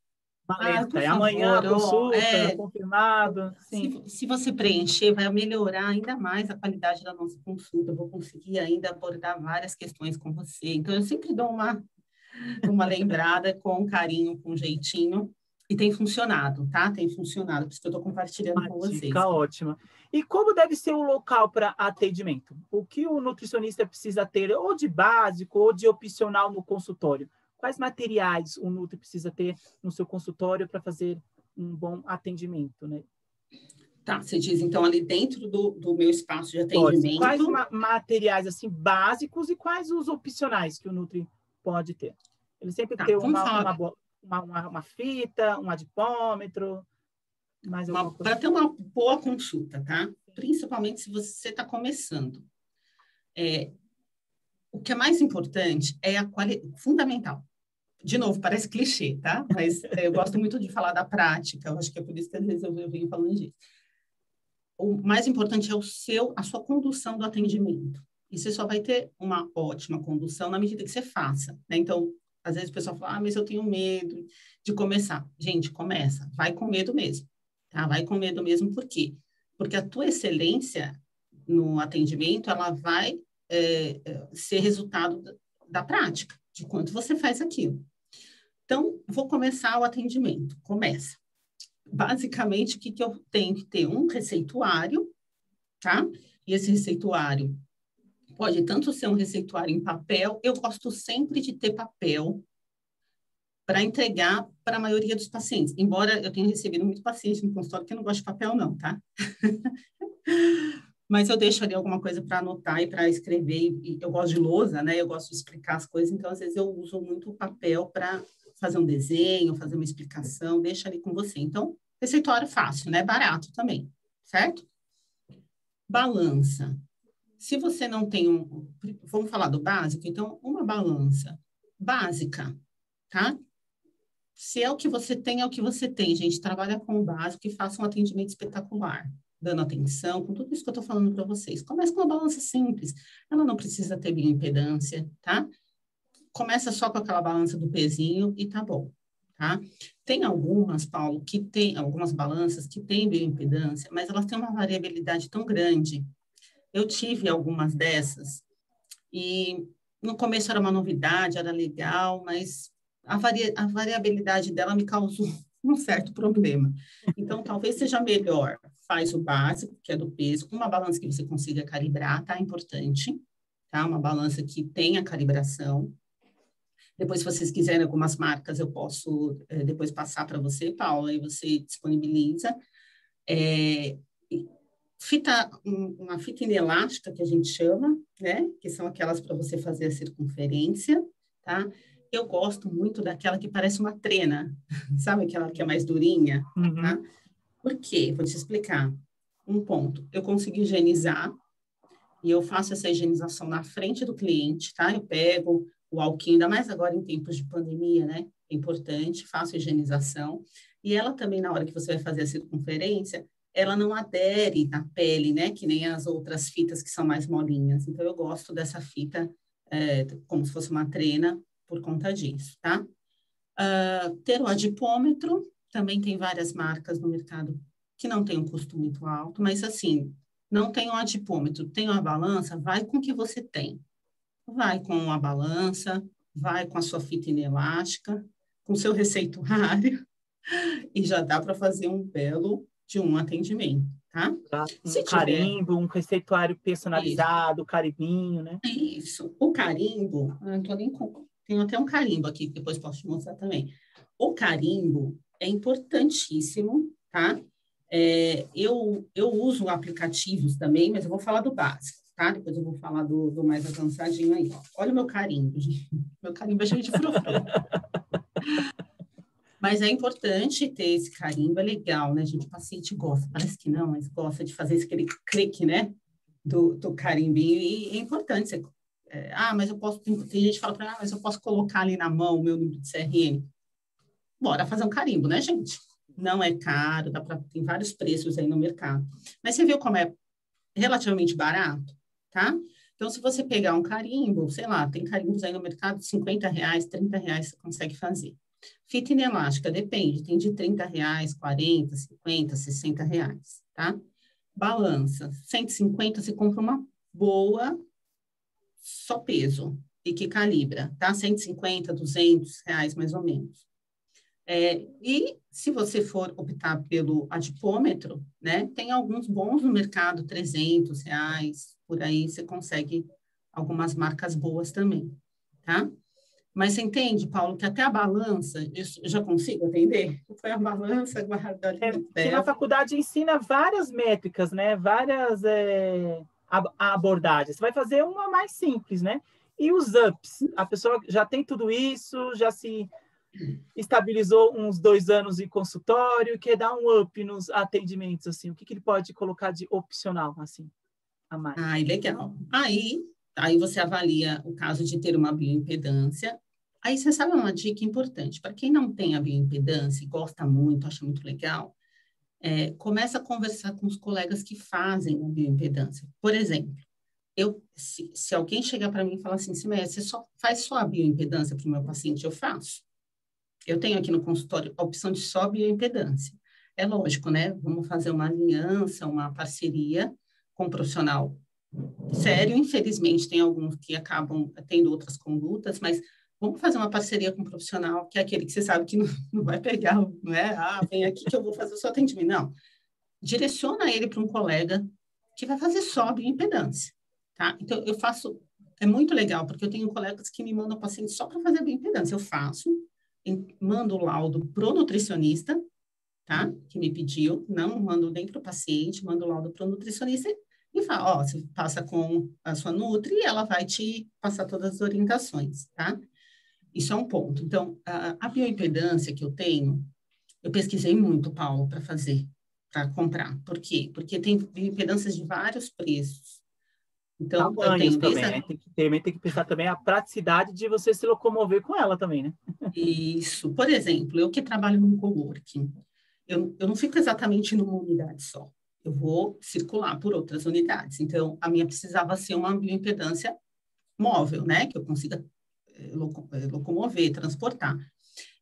Speaker 1: Um alerta.
Speaker 2: Por
Speaker 1: É amanhã a
Speaker 2: favor,
Speaker 1: consulta, confirmado. Sim.
Speaker 2: se você preencher, vai melhorar ainda mais a qualidade da nossa consulta. Eu vou conseguir ainda abordar várias questões com você. Então, eu sempre dou uma lembrada com carinho, com jeitinho. E tem funcionado, tá? Tem funcionado. Por isso que eu estou compartilhando
Speaker 1: Uma
Speaker 2: com
Speaker 1: dica
Speaker 2: vocês.
Speaker 1: ótima. E como deve ser o local para atendimento? O que o nutricionista precisa ter, ou de básico, ou de opcional no consultório? Quais materiais o Nutri precisa ter no seu consultório para fazer um bom atendimento, né?
Speaker 2: Tá, você diz, então, ali dentro do meu espaço de
Speaker 1: Pode. Quais
Speaker 2: atendimento.
Speaker 1: materiais assim básicos e quais os opcionais que o Nutri pode ter? Ele sempre
Speaker 2: Tá,
Speaker 1: tem
Speaker 2: vamos falar.
Speaker 1: uma fita, um adipômetro, mais alguma coisa.
Speaker 2: Para ter uma boa consulta, tá? Principalmente se você está começando. O que é mais importante é a qualidade, fundamental. De novo, parece clichê, tá? Mas eu gosto muito de falar da prática, eu acho que é por isso que às vezes eu venho falando disso. O mais importante é a sua condução do atendimento. E você só vai ter uma ótima condução na medida que você faça, né? Então, às vezes o pessoal fala, mas eu tenho medo de começar. Gente, começa, vai com medo mesmo, tá? Vai com medo mesmo, por quê? Porque a tua excelência no atendimento, ela vai ser resultado da prática, de quanto você faz aquilo. Então, vou começar o atendimento. Começa. Basicamente, o que eu tenho que ter? Um receituário, tá? E esse receituário pode tanto ser um receituário em papel, eu gosto sempre de ter papel para entregar para a maioria dos pacientes, embora eu tenha recebido muito paciente no consultório que não gosta de papel não, tá? Mas eu deixo ali alguma coisa para anotar e para escrever, e eu gosto de lousa, né? Eu gosto de explicar as coisas, então às vezes eu uso muito o papel para fazer um desenho, fazer uma explicação, deixa ali com você. Então, receituário fácil, né? Barato também, certo? Balança. Se você não tem vamos falar do básico, então uma balança básica, tá? Se é o que você tem, é o que você tem, gente. Trabalha com o básico e faça um atendimento espetacular, dando atenção, com tudo isso que eu estou falando para vocês. Comece com uma balança simples. Ela não precisa ter bioimpedância, tá? Começa só com aquela balança do pezinho e tá bom, tá? Tem algumas, Paulo, algumas balanças que têm bioimpedância, mas elas têm uma variabilidade tão grande. Eu tive algumas dessas e no começo era uma novidade, era legal, mas a variabilidade dela me causou um certo problema. Então, talvez seja melhor, faz o básico, que é do peso, uma balança que você consiga calibrar, tá? Importante, tá? Uma balança que tenha calibração. Depois, se vocês quiserem algumas marcas, eu posso depois passar para você, Paula, e você disponibiliza. Uma fita inelástica, que a gente chama, né? Que são aquelas para você fazer a circunferência, tá? Eu gosto muito daquela que parece uma trena, sabe? Aquela que é mais durinha, tá? Por quê? Vou te explicar. Um ponto. Eu consigo higienizar e eu faço essa higienização na frente do cliente, tá? Eu pego o alquinho, ainda mais agora em tempos de pandemia, né? É importante, faço a higienização. E ela também, na hora que você vai fazer a circunferência, ela não adere na pele, né? Que nem as outras fitas que são mais molinhas. Então, eu gosto dessa fita como se fosse uma trena por conta disso, tá? Ter o adipômetro, também tem várias marcas no mercado que não tem um custo muito alto, mas assim, não tem um adipômetro, tem uma balança, vai com o que você tem. Vai com a balança, vai com a sua fita inelástica, com o seu receituário, e já dá para fazer um belo de um atendimento, tá?
Speaker 1: Um carimbo, um receituário personalizado, carimbinho, né?
Speaker 2: Isso. O carimbo, eu não tô nem com... Tenho até um carimbo aqui, que depois posso te mostrar também. O carimbo é importantíssimo, tá? Eu uso aplicativos também, mas eu vou falar do básico, tá? Depois eu vou falar do mais avançadinho aí. Olha o meu carimbo, gente. Meu carimbo é cheio de frufru. Mas é importante ter esse carimbo, é legal, né, gente? O paciente gosta, parece que não, mas gosta de fazer aquele clique, né, do carimbinho, e é importante. Você, mas eu posso, tem gente que fala para mim, mas eu posso colocar ali na mão o meu número de CRM. Bora fazer um carimbo, né, gente? Não é caro, tem vários preços aí no mercado. Mas você viu como é relativamente barato, tá? Então, se você pegar um carimbo, sei lá, tem carimbos aí no mercado de R$50, R$30, você consegue fazer. Fita inelástica, depende, tem de R$30, 40, 50, R$60, tá? Balança, 150, você compra uma boa, só peso, e que calibra, tá? 150, R$200, mais ou menos. E se você for optar pelo adipômetro, né, tem alguns bons no mercado, R$300, por aí você consegue algumas marcas boas também, tá? Mas você entende, Paulo, que até a balança, eu já consigo entender? Foi a balança guarda ali no
Speaker 1: Que na faculdade ensina várias métricas, né? Várias abordagens. Você vai fazer uma mais simples, né? E os ups? A pessoa já tem tudo isso, já se estabilizou uns 2 anos em consultório, quer dar um up nos atendimentos, assim. O que ele pode colocar de opcional, assim, a mais?
Speaker 2: Legal. Aí você avalia o caso de ter uma bioimpedância. Aí você sabe uma dica importante. Para quem não tem a bioimpedância e gosta muito, acha muito legal, começa a conversar com os colegas que fazem a bioimpedância. Por exemplo, se alguém chegar para mim e falar assim, Siméia, você faz só a bioimpedância para o meu paciente? Eu faço. Eu tenho aqui no consultório a opção de só bioimpedância. É lógico, né? Vamos fazer uma aliança, uma parceria com um profissional sério. Infelizmente, tem alguns que acabam tendo outras condutas, mas vamos fazer uma parceria com um profissional, que é aquele que você sabe que não vai pegar, não é? Vem aqui que eu vou fazer o seu atendimento. Não. Direciona ele para um colega que vai fazer só bioimpedância, tá? Então, eu faço... É muito legal, porque eu tenho colegas que me mandam pacientes só para fazer bioimpedância. Eu faço, mando o laudo pro nutricionista, tá? Que me pediu, não mando nem para o paciente, mando o laudo pro nutricionista e fala, você passa com a sua nutri e ela vai te passar todas as orientações, tá? Isso é um ponto. Então, a bioimpedância que eu tenho, eu pesquisei muito, Paulo, para fazer, para comprar. Por quê? Porque tem bioimpedâncias de vários preços. Então, eu
Speaker 1: Tamanhos
Speaker 2: tenho
Speaker 1: também, né? Tem que pensar também a praticidade de você se locomover com ela também, né?
Speaker 2: Isso. Por exemplo, eu que trabalho no coworking, eu não fico exatamente numa unidade só. Eu vou circular por outras unidades. Então, a minha precisava ser uma bioimpedância móvel, né? Que eu consiga locomover, transportar.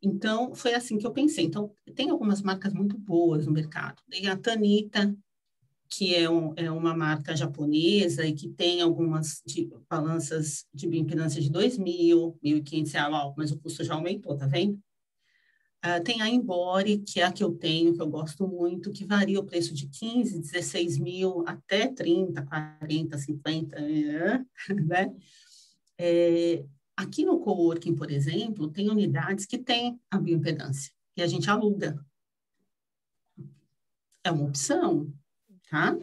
Speaker 2: Então, foi assim que eu pensei. Então, tem algumas marcas muito boas no mercado. Tem a Tanita, que é uma marca japonesa e que tem algumas balanças de bioimpedância de 2.000, 1.500 reais, mas o custo já aumentou, tá vendo? Tem a Embore, que é a que eu tenho, que eu gosto muito, que varia o preço de 15, 16 mil até 30, 40, 50, né? Aqui no coworking, por exemplo, tem unidades que têm a bioimpedância, e a gente aluga. É uma opção, tá?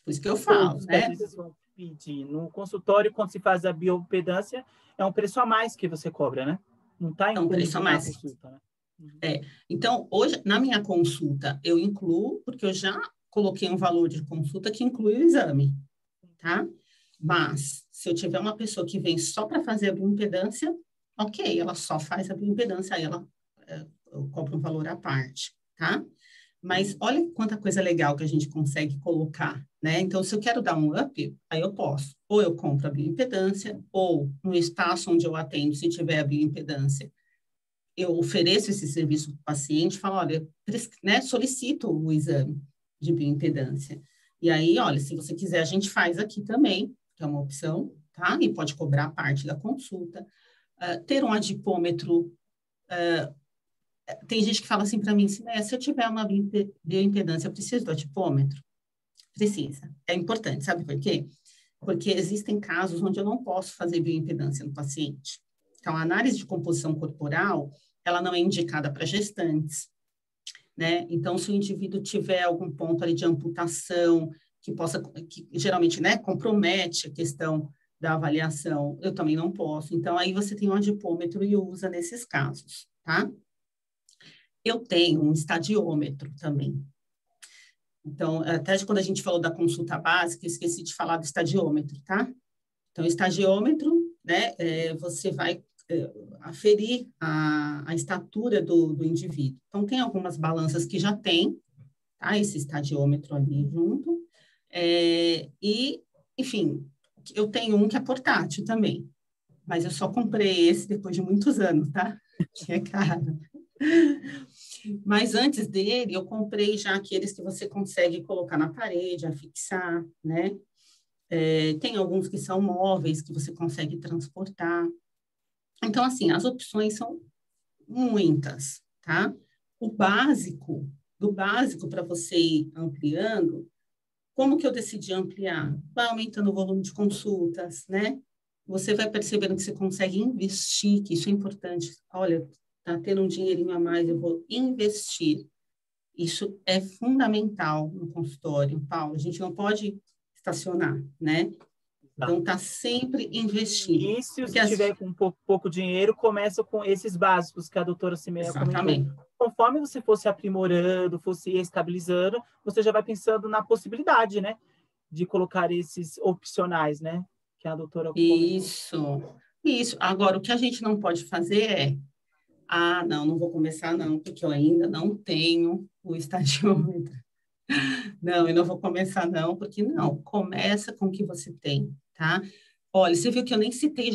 Speaker 2: Por isso que eu falo,
Speaker 1: Todos que às
Speaker 2: né?
Speaker 1: vezes vão pedir. No consultório, quando se faz a bioimpedância, é um preço a mais que você cobra, né? Não está
Speaker 2: É um preço a
Speaker 1: incluído na
Speaker 2: mais.
Speaker 1: consulta, né?
Speaker 2: Então, hoje, na minha consulta, eu incluo, porque eu já coloquei um valor de consulta que inclui o exame, tá? Mas, se eu tiver uma pessoa que vem só para fazer a bioimpedância, ok, ela só faz a bioimpedância, aí eu cobro um valor à parte, tá? Mas olha quanta coisa legal que a gente consegue colocar, né? Então, se eu quero dar um up, aí eu posso. Ou eu compro a bioimpedância, ou no espaço onde eu atendo, se tiver a bioimpedância, eu ofereço esse serviço para o paciente, falo, olha, né, solicito o exame de bioimpedância. E aí, olha, se você quiser, a gente faz aqui também, que é uma opção, tá? E pode cobrar a parte da consulta. Ter um adipômetro, tem gente que fala assim para mim, se eu tiver uma bioimpedância, eu preciso do adipômetro? Precisa. É importante, sabe por quê? Porque existem casos onde eu não posso fazer bioimpedância no paciente. Então, a análise de composição corporal, ela não é indicada para gestantes, né? Então, se o indivíduo tiver algum ponto ali de amputação, que geralmente, né, compromete a questão da avaliação, eu também não posso. Então, aí você tem um adipômetro e usa nesses casos, tá? Eu tenho um estadiômetro também. Então, até quando a gente falou da consulta básica, eu esqueci de falar do estadiômetro, tá? Então, o estagiômetro, né, você vai aferir a estatura do indivíduo. Então, tem algumas balanças que já tem, tá, esse estadiômetro ali junto. E, enfim, eu tenho um que é portátil também, mas eu só comprei esse depois de muitos anos, tá? Que é caro. Mas antes dele, eu comprei já aqueles que você consegue colocar na parede, afixar, né? Tem alguns que são móveis, que você consegue transportar. Então, assim, as opções são muitas, tá? O básico, do básico para você ir ampliando, como que eu decidi ampliar? Vai aumentando o volume de consultas, né? Você vai percebendo que você consegue investir, que isso é importante. Olha, tá tendo um dinheirinho a mais, eu vou investir. Isso é fundamental no consultório, Paulo. A gente não pode estacionar, né?
Speaker 1: Tá.
Speaker 2: Então, tá sempre investindo.
Speaker 1: Início,
Speaker 2: Porque
Speaker 1: se tiver com pouco dinheiro, começa com esses básicos que a doutora Simeia comentou.
Speaker 2: Exatamente.
Speaker 1: Conforme você fosse aprimorando, fosse estabilizando, você já vai pensando na possibilidade, né, de colocar esses opcionais, né, que a doutora comentou.
Speaker 2: Isso. Agora, o que a gente não pode fazer não vou começar não, porque eu ainda não tenho o estagiômetro. Não, eu não vou começar não, porque não, começa com o que você tem, tá? Olha, você viu que eu nem citei o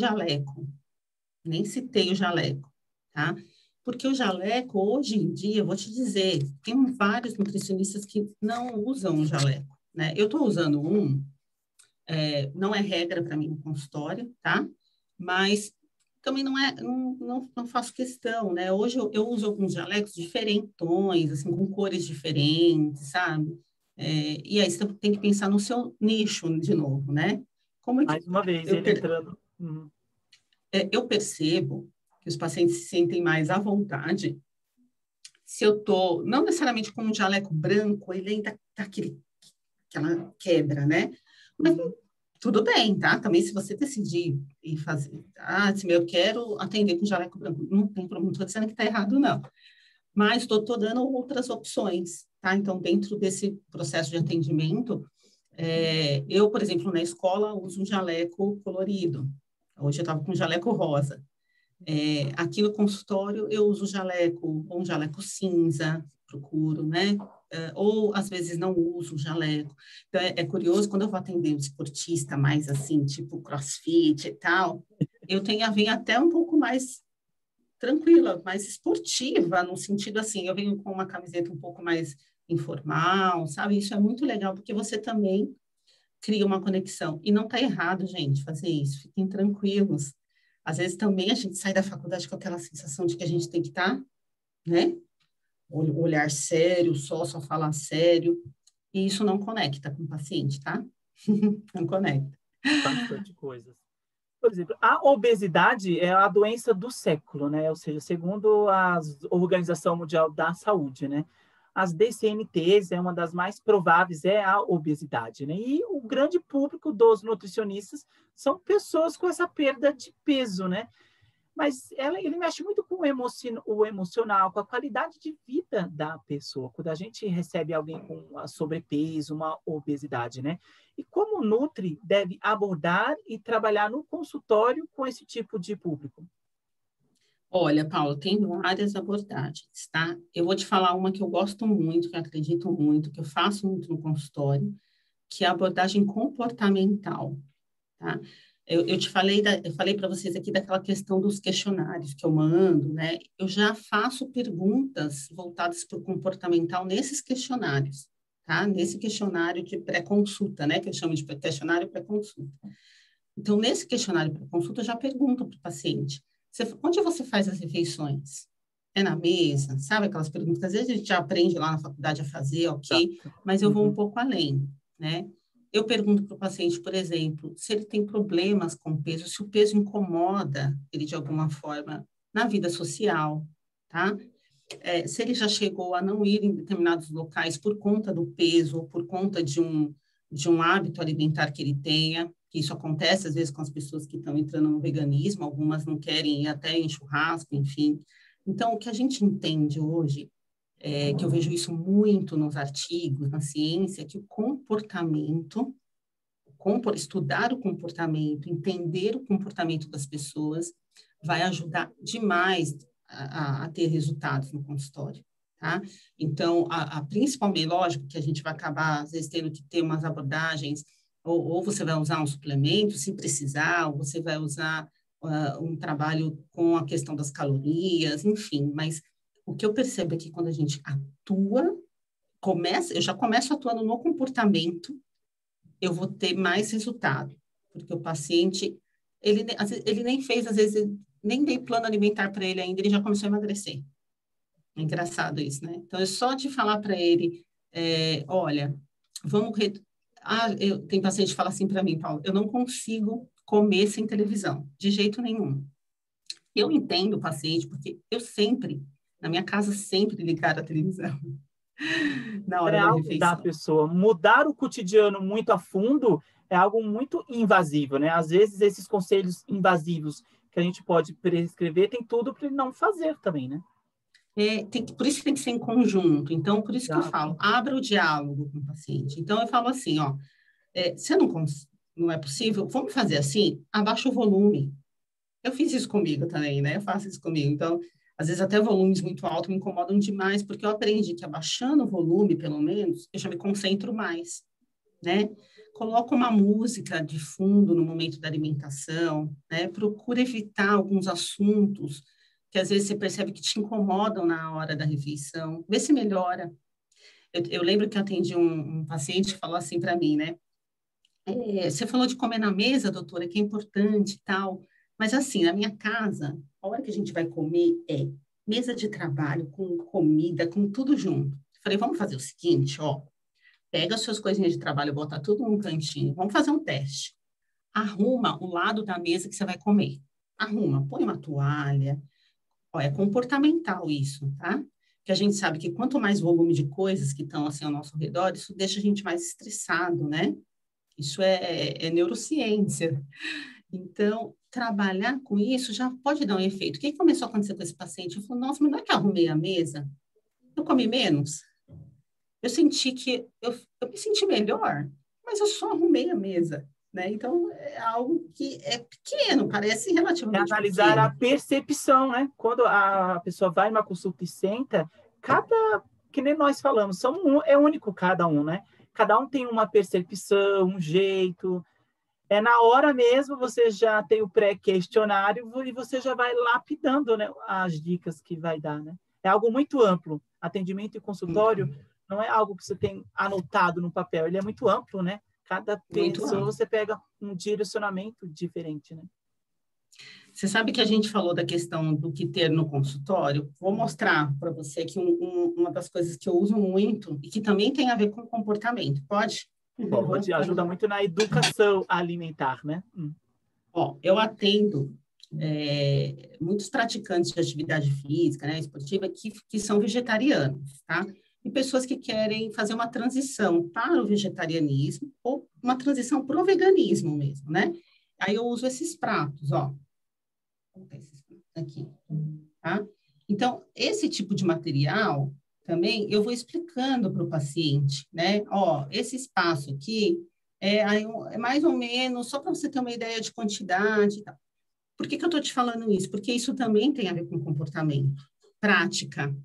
Speaker 2: jaleco, tá? Porque o jaleco, hoje em dia, eu vou te dizer, tem vários nutricionistas que não usam o jaleco, né? Eu estou usando não é regra para mim no consultório, tá? Mas também não faço questão, né? Hoje eu uso alguns jalecos diferentões, assim, com cores diferentes, sabe? E aí você tem que pensar no seu nicho de novo, né? Como é que
Speaker 1: Mais uma vez,
Speaker 2: eu,
Speaker 1: ele
Speaker 2: per,
Speaker 1: entrando.
Speaker 2: eu percebo que os pacientes se sentem mais à vontade se eu tô, não necessariamente com um jaleco branco, ele ainda tá aquela quebra, né? Mas
Speaker 1: Uhum.
Speaker 2: tudo bem, tá? Também se você decidir e fazer, se eu quero atender com jaleco branco, não tem problema, não estou dizendo que está errado, não. Mas estou dando outras opções, tá? Então, dentro desse processo de atendimento, eu, por exemplo, na escola, uso um jaleco colorido. Hoje eu estava com um jaleco rosa. Aqui no consultório, eu uso jaleco, ou um jaleco cinza, procuro, né? Ou, às vezes, não uso jaleco. Então, é curioso, quando eu vou atender um esportista mais, assim, tipo crossfit e tal, venho até um pouco mais tranquila, mais esportiva, no sentido, assim, eu venho com uma camiseta um pouco mais informal, sabe? Isso é muito legal, porque você também cria uma conexão. E não está errado, gente, fazer isso. Fiquem tranquilos. Às vezes também a gente sai da faculdade com aquela sensação de que a gente tem que estar, né? olhar sério, só falar sério, e isso não conecta com o paciente, tá? Não conecta.
Speaker 1: Bastante coisas. Por exemplo, a obesidade é a doença do século, né? Ou seja, segundo a Organização Mundial da Saúde, né? As DCNTs é uma das mais prováveis, é a obesidade, né? E o grande público dos nutricionistas são pessoas com essa perda de peso, né? Mas ele mexe muito com o emocional, com a qualidade de vida da pessoa. Quando a gente recebe alguém com sobrepeso, uma obesidade, né? E como o Nutri deve abordar e trabalhar no consultório com esse tipo de público?
Speaker 2: Olha, Paulo, tem várias abordagens, tá? Eu vou te falar uma que eu gosto muito, que eu acredito muito, que eu faço muito no consultório, que é a abordagem comportamental, tá? Eu falei para vocês aqui daquela questão dos questionários que eu mando, né? Eu já faço perguntas voltadas para o comportamental nesses questionários, tá? Nesse questionário de pré-consulta, né? Que eu chamo de questionário pré-consulta. Então, nesse questionário pré-consulta, eu já pergunto para o paciente, onde você faz as refeições? É na mesa? Sabe aquelas perguntas que às vezes a gente já aprende lá na faculdade a fazer, ok?
Speaker 1: Exato.
Speaker 2: Mas eu vou um pouco além, né? Eu pergunto para o paciente, por exemplo, se ele tem problemas com o peso, se o peso incomoda ele de alguma forma na vida social, tá? Se ele já chegou a não ir em determinados locais por conta do peso ou por conta de um hábito alimentar que ele tenha, que isso acontece às vezes com as pessoas que estão entrando no veganismo, algumas não querem ir até em churrasco, enfim. Então, o que a gente entende hoje que eu vejo isso muito nos artigos, na ciência, que o comportamento, estudar o comportamento, entender o comportamento das pessoas, vai ajudar demais a ter resultados no consultório, tá? Então, principalmente, lógico que a gente vai acabar, às vezes, tendo que ter umas abordagens, ou você vai usar um suplemento, se precisar, ou você vai usar um trabalho com a questão das calorias, enfim, mas o que eu percebo é que quando a gente atua, eu já começo atuando no comportamento, eu vou ter mais resultado, porque o paciente, ele nem fez, às vezes, nem dei plano alimentar para ele ainda, ele já começou a emagrecer. É engraçado isso, né? Então, é só de falar para ele, olha, vamos... tem paciente que fala assim para mim, Paulo, eu não consigo comer sem televisão, de jeito nenhum. Eu entendo o paciente, porque eu sempre, na minha casa, sempre ligar a televisão na hora
Speaker 1: É
Speaker 2: da
Speaker 1: algo da
Speaker 2: refeição.
Speaker 1: pessoa. Mudar o cotidiano muito a fundo é algo muito invasivo, né? Às vezes, esses conselhos invasivos que a gente pode prescrever tem tudo para ele não fazer também, né?
Speaker 2: Por isso que tem que ser em conjunto. Então, por isso que eu falo,
Speaker 1: Exato.
Speaker 2: abra o diálogo com o paciente. Então, eu falo assim, ó, você não é possível, vamos fazer assim, abaixa o volume. Eu fiz isso comigo também, né? Eu faço isso comigo. Então, às vezes até volumes muito altos me incomodam demais, porque eu aprendi que abaixando o volume, pelo menos, eu já me concentro mais, né? Coloca uma música de fundo no momento da alimentação, né? Procura evitar alguns assuntos que às vezes você percebe que te incomodam na hora da refeição. Vê se melhora. Eu lembro que eu atendi um paciente que falou assim para mim, né? Você falou de comer na mesa, doutora, que é importante e tal, mas assim, na minha casa, a hora que a gente vai comer é mesa de trabalho, com comida, com tudo junto. Falei, vamos fazer o seguinte, ó, pega as suas coisinhas de trabalho, bota tudo num cantinho, vamos fazer um teste. Arruma o lado da mesa que você vai comer. Arruma, põe uma toalha. Ó, é comportamental isso, tá? Que a gente sabe que quanto mais volume de coisas que estão assim ao nosso redor, isso deixa a gente mais estressado, né? Isso é neurociência. Então, trabalhar com isso já pode dar um efeito. O que começou a acontecer com esse paciente? Eu falei, nossa, mas não é que eu arrumei a mesa? Eu comi menos? Eu senti que eu me senti melhor, mas eu só arrumei a mesa, né? Então, é algo que é pequeno, parece
Speaker 1: É
Speaker 2: relativamente
Speaker 1: analisar a
Speaker 2: pequeno.
Speaker 1: percepção, né? Quando a pessoa vai numa consulta e senta, que nem nós falamos, é único cada um, né? Cada um tem uma percepção, um jeito. É na hora mesmo, você já tem o pré-questionário e você já vai lapidando, né, as dicas que vai dar, né? É algo muito amplo. Atendimento e consultório
Speaker 2: Muito,
Speaker 1: não é algo que você tem anotado no papel, ele é muito amplo, né? Cada
Speaker 2: muito
Speaker 1: pessoa
Speaker 2: amplo.
Speaker 1: você pega um direcionamento diferente, né?
Speaker 2: Você sabe que a gente falou da questão do que ter no consultório? Vou mostrar para você aqui uma das coisas que eu uso muito e que também tem a ver com comportamento. Pode?
Speaker 1: Pode, ajuda muito na educação alimentar, né?
Speaker 2: Ó, eu atendo muitos praticantes de atividade física, né, esportiva, que são vegetarianos, tá? E pessoas que querem fazer uma transição para o vegetarianismo ou uma transição para o veganismo mesmo, né? Aí eu uso esses pratos, ó. Vou colocar esses pratos aqui, tá? Então, esse tipo de material também eu vou explicando para o paciente, né? Ó, esse espaço aqui é mais ou menos, só para você ter uma ideia de quantidade e tal. Por que eu estou te falando isso? Porque isso também tem a ver com comportamento, prática.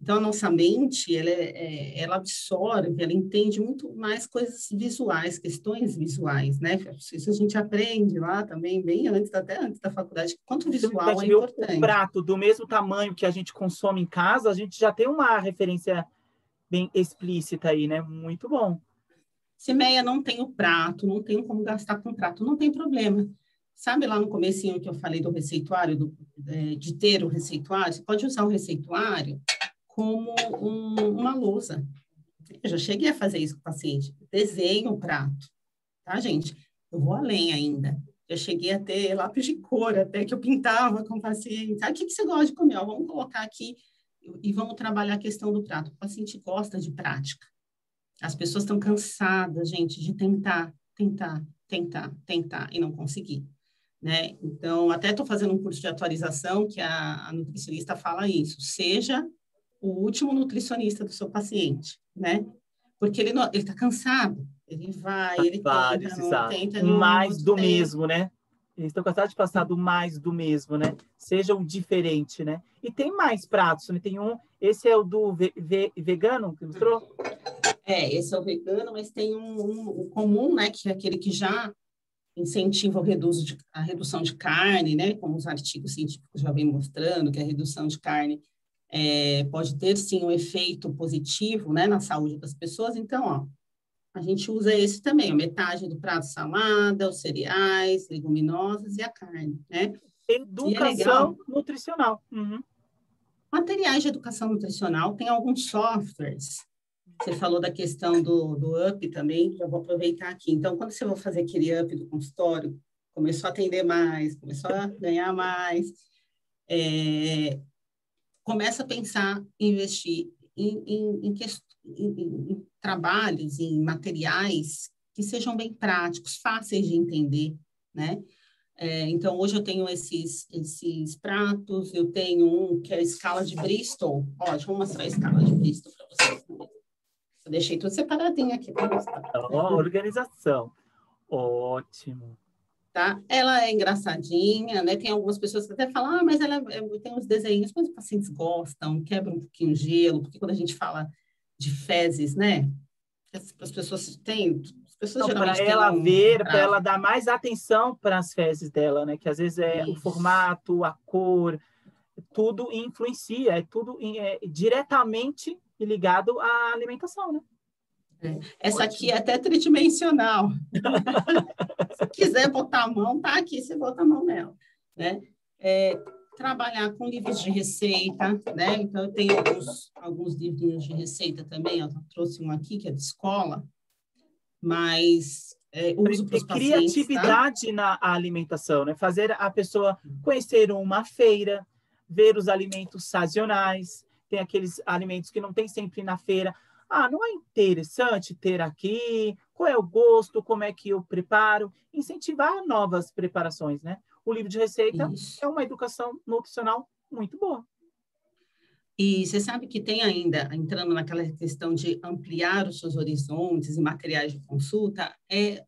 Speaker 2: Então, a nossa mente, ela absorve, ela entende muito mais coisas visuais, questões visuais, né? Isso a gente aprende lá também, bem antes, até antes da faculdade, quanto
Speaker 1: Se a
Speaker 2: visual
Speaker 1: gente
Speaker 2: é
Speaker 1: vê o
Speaker 2: importante.
Speaker 1: prato do mesmo tamanho que a gente consome em casa, a gente já tem uma referência bem explícita aí, né? Muito bom.
Speaker 2: Se meia não tem o prato, não tem como gastar com prato, não tem problema. Sabe lá no comecinho que eu falei do receituário, de ter o receituário? Você pode usar o receituário como uma lousa. Eu já cheguei a fazer isso com o paciente. Desenho o prato, tá, gente? Eu vou além ainda. Já cheguei a ter lápis de cor, até que eu pintava com o paciente. Ah, o que você gosta de comer? Ó, vamos colocar aqui e vamos trabalhar a questão do prato. O paciente gosta de prática. As pessoas estão cansadas, gente, de tentar, tentar, tentar, tentar e não conseguir, né? Então, até estou fazendo um curso de atualização que a nutricionista fala isso. Seja o último nutricionista do seu paciente, né? Porque ele está cansado, ele vai, ele tenta,
Speaker 1: Vários,
Speaker 2: não
Speaker 1: exato.
Speaker 2: tenta, no
Speaker 1: Mais
Speaker 2: outro
Speaker 1: do
Speaker 2: tempo.
Speaker 1: mesmo, né? Eles estão cansados de passar do mais do mesmo, né? Seja o diferente, né? E tem mais pratos, né? Tem um, esse é o do vegano que mostrou?
Speaker 2: Esse é o vegano, mas tem o comum, né? Que é aquele que já incentiva a redução de carne, né? Como os artigos científicos já vêm mostrando, que a redução de carne pode ter, sim, um efeito positivo, né? Na saúde das pessoas. Então, ó, a gente usa esse também, a metade do prato salada, os cereais, leguminosas e a carne, né? E é
Speaker 1: Educação
Speaker 2: legal.
Speaker 1: nutricional. Uhum.
Speaker 2: Materiais de educação nutricional, tem alguns softwares. Você falou da questão do UP também, já vou aproveitar aqui. Então, quando você vai fazer aquele UP do consultório, começou a atender mais, começou a ganhar mais, começa a pensar em investir em trabalhos, em materiais que sejam bem práticos, fáceis de entender, né? Então, hoje eu tenho esses pratos, eu tenho um que é a escala de Bristol. Ó, deixa eu mostrar a escala de Bristol para vocês. Eu deixei tudo separadinho aqui para mostrar.
Speaker 1: Ó, organização. Ótimo.
Speaker 2: Tá? Ela é engraçadinha, né? Tem algumas pessoas que até falam, mas ela tem uns desenhos, mas os pacientes gostam, quebra um pouquinho o gelo, porque quando a gente fala de fezes, né? As pessoas têm, as pessoas
Speaker 1: Então, para
Speaker 2: geralmente têm
Speaker 1: ela ver, para
Speaker 2: trava.
Speaker 1: ela dar mais atenção para as fezes dela, né? Que às vezes é o
Speaker 2: Isso.
Speaker 1: formato, a cor, tudo influencia, é tudo diretamente ligado à alimentação, né?
Speaker 2: Essa aqui
Speaker 1: Ótimo.
Speaker 2: é até tridimensional. Se quiser botar a mão, tá aqui, você bota a mão nela, né? Trabalhar com livros de receita, né? Então, eu tenho alguns livrinhos de receita também, eu trouxe um aqui, que é de escola, mas uso para
Speaker 1: Ter
Speaker 2: os pacientes, tá?
Speaker 1: criatividade na alimentação, né? Fazer a pessoa conhecer uma feira, ver os alimentos sazonais, tem aqueles alimentos que não tem sempre na feira. Ah, não é interessante ter aqui? Qual é o gosto? Como é que eu preparo? Incentivar novas preparações, né? O livro de receita
Speaker 2: Isso.
Speaker 1: é uma educação nutricional muito boa.
Speaker 2: E você sabe que tem ainda, entrando naquela questão de ampliar os seus horizontes e materiais de consulta,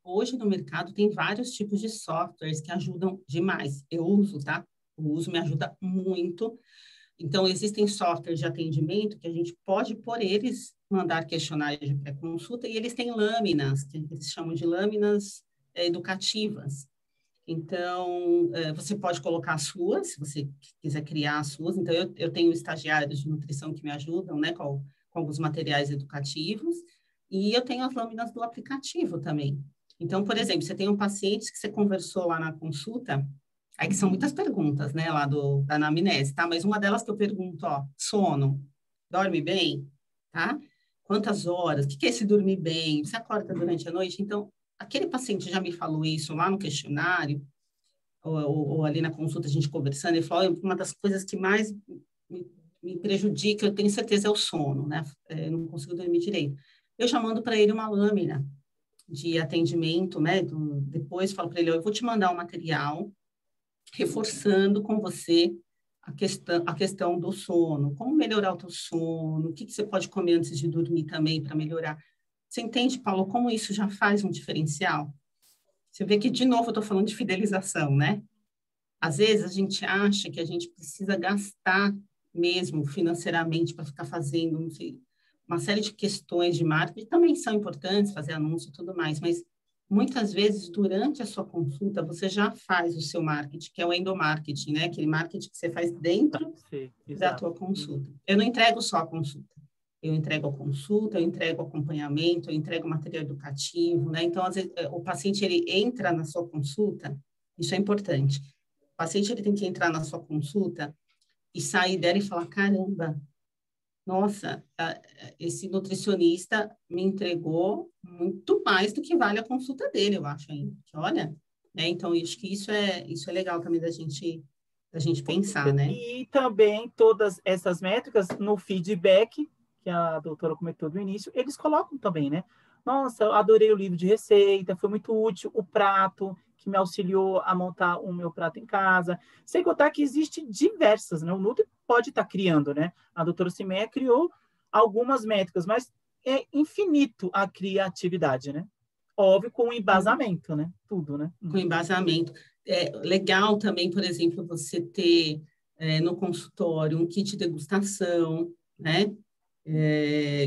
Speaker 2: hoje no mercado tem vários tipos de softwares que ajudam demais. Eu uso, tá? O uso me ajuda muito. Então, existem softwares de atendimento que a gente pode, por eles, mandar questionários de pré-consulta e eles têm lâminas, que eles chamam de lâminas educativas. Então, você pode colocar as suas, se você quiser criar as suas. Então, eu tenho estagiários de nutrição que me ajudam, né, com alguns materiais educativos, e eu tenho as lâminas do aplicativo também. Então, por exemplo, você tem um paciente que você conversou lá na consulta, Aí que são muitas perguntas, né, lá da anamnese, tá? Mas uma delas que eu pergunto, ó, sono, dorme bem, tá? Quantas horas? O que é esse dormir bem? Você acorda durante a noite? Então, aquele paciente já me falou isso lá no questionário, ou ali na consulta, a gente conversando, ele falou, uma das coisas que mais me prejudica, eu tenho certeza, é o sono, né? Eu não consigo dormir direito. Eu já mando para ele uma lâmina de atendimento, né? Depois falo para ele, eu vou te mandar um material reforçando com você a questão do sono, como melhorar o teu sono, o que você pode comer antes de dormir também para melhorar. Você entende, Paulo, como isso já faz um diferencial? Você vê que, de novo, eu estou falando de fidelização, né? Às vezes a gente acha que a gente precisa gastar mesmo financeiramente para ficar fazendo, não sei, uma série de questões de marketing, também são importantes, fazer anúncio e tudo mais, mas muitas vezes, durante a sua consulta, você já faz o seu marketing, que é o endomarketing, né? Aquele marketing que você faz dentro
Speaker 1: Sim,
Speaker 2: da tua consulta. Eu não entrego só a consulta. Eu entrego a consulta, eu entrego acompanhamento, eu entrego material educativo, né? Então, às vezes, o paciente, ele entra na sua consulta, isso é importante. O paciente, ele tem que entrar na sua consulta e sair dela e falar, caramba, nossa, esse nutricionista me entregou muito mais do que vale a consulta dele, eu acho ainda. Olha, né? Então, eu acho que isso é legal também da gente pensar, né?
Speaker 1: E também todas essas métricas no feedback, que a doutora comentou no início, eles colocam também, né? Nossa, eu adorei o livro de receita, foi muito útil o prato, que me auxiliou a montar o meu prato em casa. Sem contar que existe diversas, né? O Nutri pode estar criando, né? A doutora Cimeia criou algumas métricas, mas é infinito a criatividade, né? Óbvio, com embasamento, né? Tudo, né?
Speaker 2: Com embasamento. É legal também, por exemplo, você ter no consultório um kit degustação, né?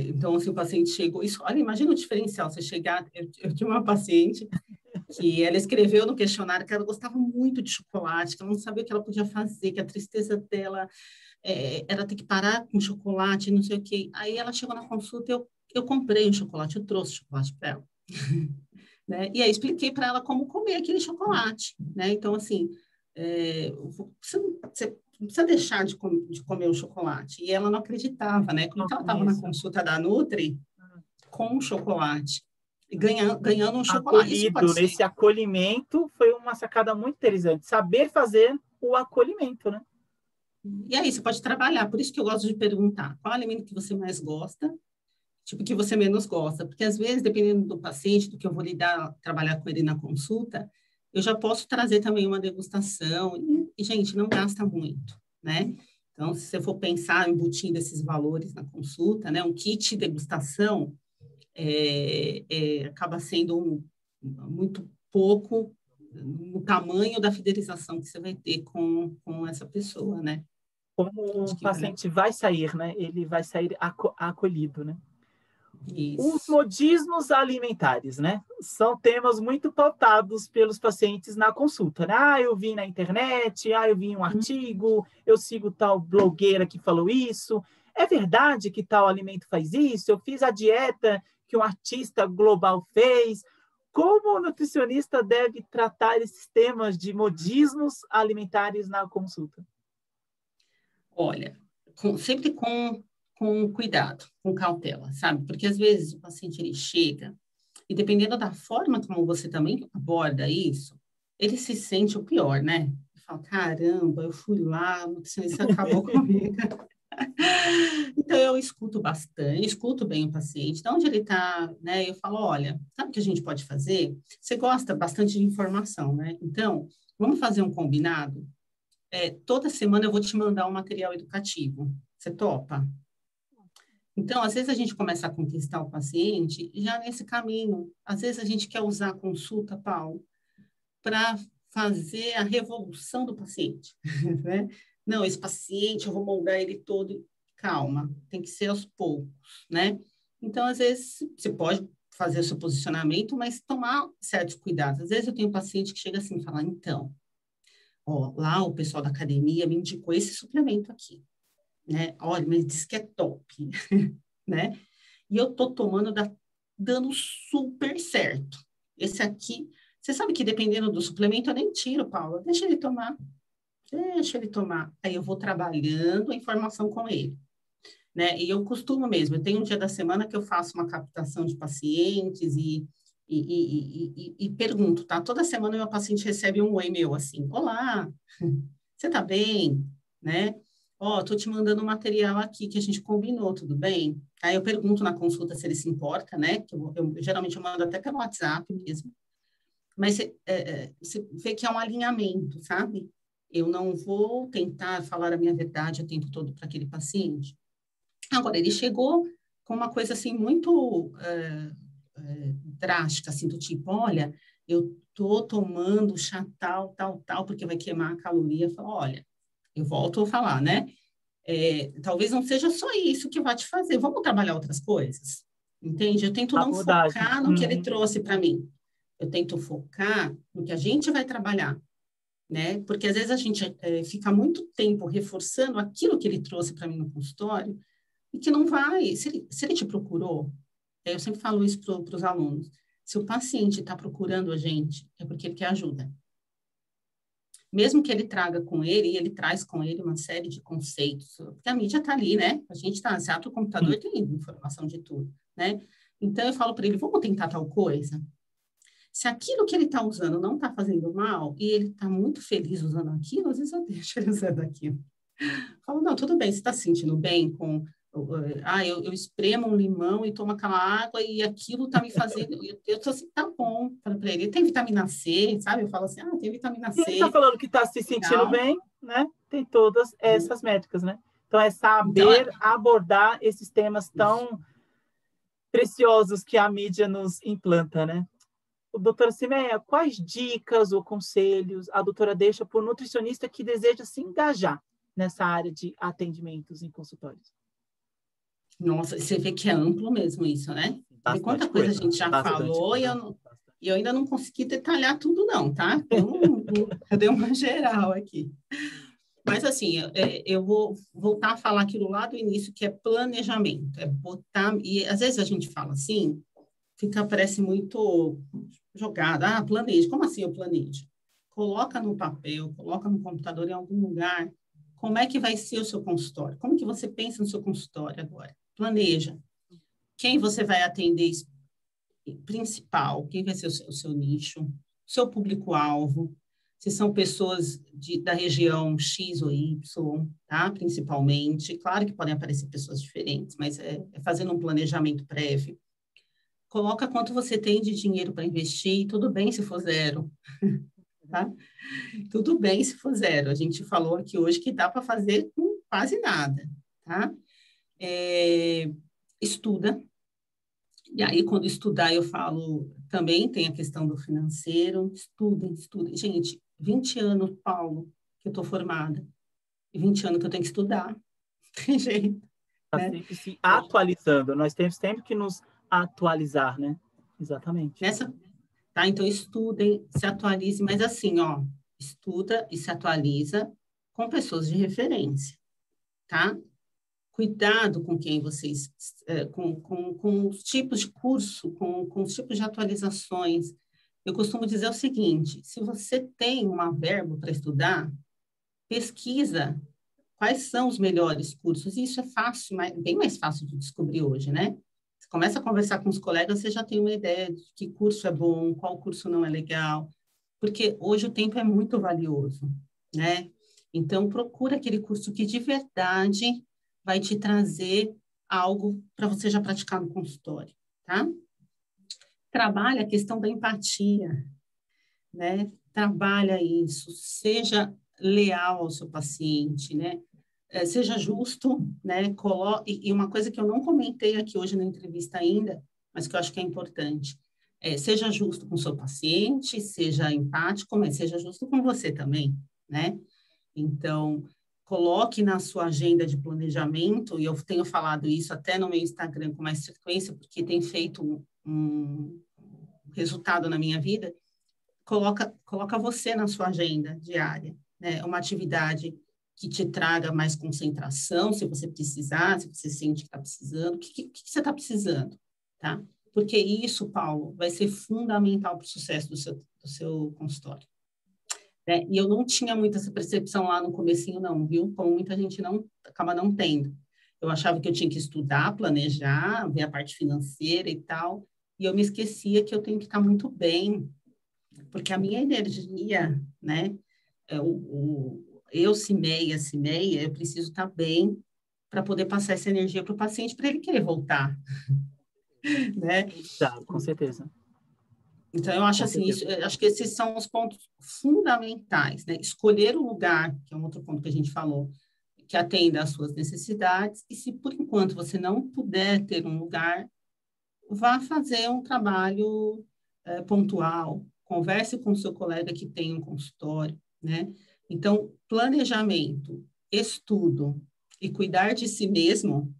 Speaker 2: Então, se o paciente chegou... Isso, olha, imagina o diferencial, você chegar... Eu tinha uma paciente que ela escreveu no questionário que ela gostava muito de chocolate, que ela não sabia o que ela podia fazer, que a tristeza dela era ter que parar com chocolate, não sei o quê. Aí ela chegou na consulta, eu comprei um chocolate, eu trouxe chocolate para ela. Né? E aí expliquei para ela como comer aquele chocolate, né? Então, assim, você não precisa deixar de comer o chocolate. E ela não acreditava, né? Como que ela estava na consulta da Nutri com o chocolate, e ganhando um chocolate. Isso pode
Speaker 1: Acolhido,
Speaker 2: ser.
Speaker 1: nesse acolhimento, foi uma sacada muito interessante. Saber fazer o acolhimento, né?
Speaker 2: E aí, você pode trabalhar. Por isso que eu gosto de perguntar qual alimento que você mais gosta, tipo, que você menos gosta. Porque, às vezes, dependendo do paciente, do que eu vou trabalhar com ele na consulta, eu já posso trazer também uma degustação. E gente, não gasta muito, né? Então, se você for pensar embutindo esses valores na consulta, né? Um kit degustação acaba sendo muito pouco no tamanho da fidelização que você vai ter com essa pessoa, né?
Speaker 1: Como
Speaker 2: Acho
Speaker 1: o
Speaker 2: que vale
Speaker 1: paciente vai sair, né? Ele vai sair acolhido, né? Os
Speaker 2: isso.
Speaker 1: modismos alimentares, né? São temas muito pautados pelos pacientes na consulta, né? Ah, eu vi na internet, eu vi um artigo, eu sigo tal blogueira que falou isso. É verdade que tal alimento faz isso? Eu fiz a dieta que um artista global fez. Como o nutricionista deve tratar esses temas de modismos alimentares na consulta?
Speaker 2: Olha, sempre com cuidado, com cautela, sabe? Porque às vezes o paciente ele chega e dependendo da forma como você também aborda isso, ele se sente o pior, né? Ele fala, caramba, eu fui lá, o nutricionista acabou comigo. Então, eu escuto bastante, escuto bem o paciente, de onde ele está, né? Eu falo, olha, sabe o que a gente pode fazer? Você gosta bastante de informação, né? Então, vamos fazer um combinado? Toda semana eu vou te mandar um material educativo. Você topa? Então, às vezes a gente começa a conquistar o paciente já nesse caminho. Às vezes a gente quer usar a consulta, Paulo, para fazer a revolução do paciente, né? Não, esse paciente, eu vou moldar ele todo. Calma, tem que ser aos poucos, né? Então, às vezes, você pode fazer o seu posicionamento, mas tomar certos cuidados. Às vezes eu tenho um paciente que chega assim e fala, então, ó, lá o pessoal da academia me indicou esse suplemento aqui, né? Olha, mas diz que é top, né? E eu tô tomando, dando super certo. Esse aqui, Você sabe que dependendo do suplemento, eu nem tiro, Paula. Deixa ele tomar. Deixa ele tomar. Aí eu vou trabalhando a informação com ele, né? E eu costumo mesmo, eu tenho um dia da semana que eu faço uma captação de pacientes e pergunto, tá? Toda semana meu paciente recebe um e-mail assim, olá, você tá bem? Né? Ó, tô te mandando um material aqui que a gente combinou, tudo bem? Aí eu pergunto na consulta se ele se importa, né? Que geralmente eu mando até pelo WhatsApp mesmo. Mas você vê que é um alinhamento, sabe? Eu não vou tentar falar a minha verdade o tempo todo para aquele paciente. Agora, ele chegou com uma coisa assim muito drástica, assim, do tipo, olha, eu tô tomando chá tal, tal, tal, porque vai queimar a caloria. Eu falo, olha, eu volto a falar, né? Talvez não seja só isso que vai te fazer. Vamos trabalhar outras coisas, entende? Eu tento não
Speaker 1: Abordagem.
Speaker 2: focar no que ele trouxe para mim. Eu tento focar no que a gente vai trabalhar, né? Porque às vezes a gente fica muito tempo reforçando aquilo que ele trouxe para mim no consultório e que não vai. Se ele te procurou, eu sempre falo isso para os alunos. Se o paciente está procurando a gente, é porque ele quer ajuda. Mesmo que ele traga com ele, e ele traz com ele uma série de conceitos, porque a mídia está ali, né? A gente está, você abre o computador, tem informação de tudo, né? Então, eu falo para ele, vamos tentar tal coisa? Se aquilo que ele está usando não está fazendo mal, e ele está muito feliz usando aquilo, às vezes eu deixo ele usando aquilo. Falo, não, tudo bem, você está se sentindo bem com... eu espremo um limão e tomo aquela água e aquilo está me fazendo... Eu tô assim, tá bom. Falo para ele, tem vitamina C, sabe? Eu falo assim, tem vitamina
Speaker 1: E ele está
Speaker 2: C.
Speaker 1: falando que está se sentindo
Speaker 2: Legal.
Speaker 1: bem, né? Tem todas essas métricas, né? Então, é
Speaker 2: Então,
Speaker 1: saber abordar esses temas tão preciosos que a mídia nos implanta, né? Doutora Simeia, quais dicas ou conselhos a doutora deixa para o nutricionista que deseja se engajar nessa área de atendimentos em consultórios?
Speaker 2: nossa, você vê que é amplo mesmo isso, né? Você vê quanta
Speaker 1: Bastante
Speaker 2: coisa a
Speaker 1: coisa.
Speaker 2: gente já
Speaker 1: Bastante
Speaker 2: falou
Speaker 1: coisa.
Speaker 2: e eu ainda não consegui detalhar tudo, não, tá? Eu dei uma geral aqui. Mas, assim, eu vou voltar a falar aquilo lá do início, que é planejamento. É botar... E, às vezes, a gente fala assim, parece muito jogado. Planejo. Como assim eu planejo? Coloca no papel, coloca no computador em algum lugar. Como é que vai ser o seu consultório? Como que você pensa no seu consultório agora? Planeja. Quem você vai atender principal? Quem vai ser o seu nicho? Seu público-alvo? Se são pessoas da região X ou Y, tá? Principalmente. Claro que podem aparecer pessoas diferentes, mas é fazendo um planejamento prévio. Coloca quanto você tem de dinheiro para investir, tudo bem se for zero, tá? Tudo bem se for zero. A gente falou aqui hoje que dá para fazer com quase nada, tá? Estuda. E aí, quando estudar, eu falo, também tem a questão do financeiro. Estudem, estudem. Gente, 20 anos, Paulo, que eu estou formada. E 20 anos que eu tenho que estudar. Tem jeito,
Speaker 1: Está
Speaker 2: né?
Speaker 1: sempre se atualizando. Nós temos sempre que nos atualizar, né? Exatamente.
Speaker 2: Tá? Então, estudem, se atualizem, mas assim, ó, estuda e se atualiza com pessoas de referência, tá? Cuidado com quem vocês, com os tipos de curso, com os tipos de atualizações. Eu costumo dizer o seguinte, se você tem uma verba para estudar, pesquisa quais são os melhores cursos. E isso é fácil, bem mais fácil de descobrir hoje, né? Você começa a conversar com os colegas, você já tem uma ideia de que curso é bom, qual curso não é legal, porque hoje o tempo é muito valioso, né? Então, procura aquele curso que de verdade vai te trazer algo para você já praticar no consultório, tá? Trabalha a questão da empatia, né? Trabalha isso, seja leal ao seu paciente, né? Seja justo, né? E uma coisa que eu não comentei aqui hoje na entrevista ainda, mas que eu acho que é importante, seja justo com o seu paciente, seja empático, mas seja justo com você também, né? Então, coloque na sua agenda de planejamento, e eu tenho falado isso até no meu Instagram com mais frequência, porque tem feito um resultado na minha vida, coloca você na sua agenda diária, né? Uma atividade que te traga mais concentração, se você precisar, se você sente que está precisando, o que você está precisando, tá? porque isso, Paulo, vai ser fundamental para o sucesso do seu consultório. Né? E eu não tinha muito essa percepção lá no comecinho, não, viu? Como muita gente acaba não tendo. Eu achava que eu tinha que estudar, planejar, ver a parte financeira e tal, e eu me esquecia que eu tenho que estar muito bem, porque a minha energia, né? Eu, Cimeia, eu preciso estar bem para poder passar essa energia para o paciente, para ele querer voltar, né?
Speaker 1: Exato, com certeza.
Speaker 2: Então, eu acho
Speaker 1: Com
Speaker 2: assim,
Speaker 1: certeza.
Speaker 2: eu acho que esses são os pontos fundamentais, né? Escolher o lugar, que é um outro ponto que a gente falou, que atenda às suas necessidades, e se por enquanto você não puder ter um lugar, vá fazer um trabalho pontual, converse com o seu colega que tem um consultório, né? Então, planejamento, estudo e cuidar de si mesmo,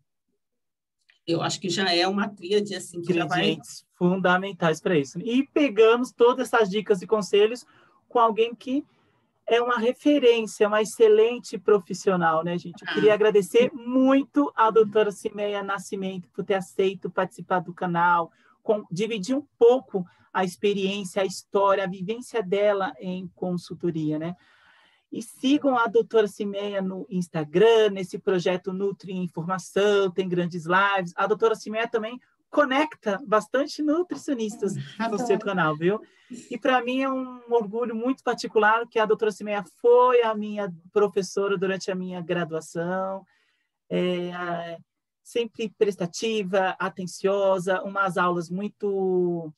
Speaker 2: eu acho que já é uma tríade assim que já vai...
Speaker 1: Ingredientes fundamentais para isso. E pegamos todas essas dicas e conselhos com alguém que é uma referência, uma excelente profissional, né, gente? Eu queria agradecer muito à doutora Cimeia Nascimento por ter aceito participar do canal, dividir um pouco a experiência, a história, a vivência dela em consultoria, né? E sigam a doutora Cimeia no Instagram, nesse projeto Nutri Informação, tem grandes lives. A doutora Cimeia também conecta bastante nutricionistas no seu canal, viu? E para mim é um orgulho muito particular que a doutora Cimeia foi a minha professora durante a minha graduação, sempre prestativa, atenciosa, umas aulas muito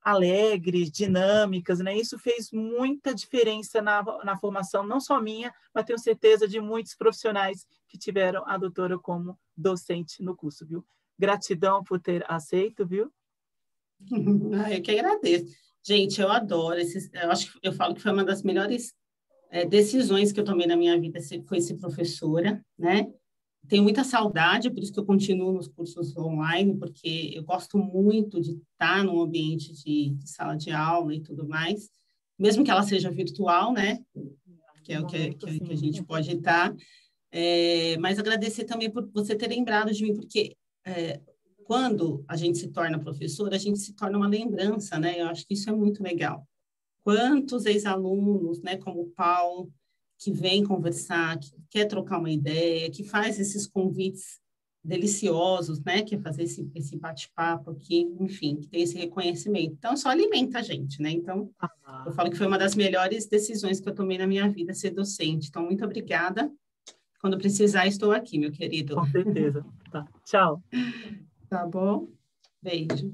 Speaker 1: alegres, dinâmicas, né? Isso fez muita diferença na formação, não só minha, mas tenho certeza de muitos profissionais que tiveram a doutora como docente no curso, viu? Gratidão por ter aceito, viu?
Speaker 2: Eu que agradeço. Gente, eu adoro eu acho que eu falo que foi uma das melhores decisões que eu tomei na minha vida, foi ser professora, né? Tenho muita saudade, por isso que eu continuo nos cursos online, porque eu gosto muito de estar num ambiente de sala de aula e tudo mais, mesmo que ela seja virtual, né? Que é o que a gente pode estar. Mas agradecer também por você ter lembrado de mim, porque quando a gente se torna professora, a gente se torna uma lembrança, né? Eu acho que isso é muito legal. Quantos ex-alunos, né, como o Paulo, que vem conversar, que quer trocar uma ideia, que faz esses convites deliciosos, né, que é fazer esse bate-papo aqui, enfim, que tem esse reconhecimento. Então, só alimenta a gente, né? Então, eu falo que foi uma das melhores decisões que eu tomei na minha vida, ser docente. Então, muito obrigada. Quando precisar, estou aqui, meu querido.
Speaker 1: Com certeza. Tá. Tchau.
Speaker 2: Tá bom? Beijo.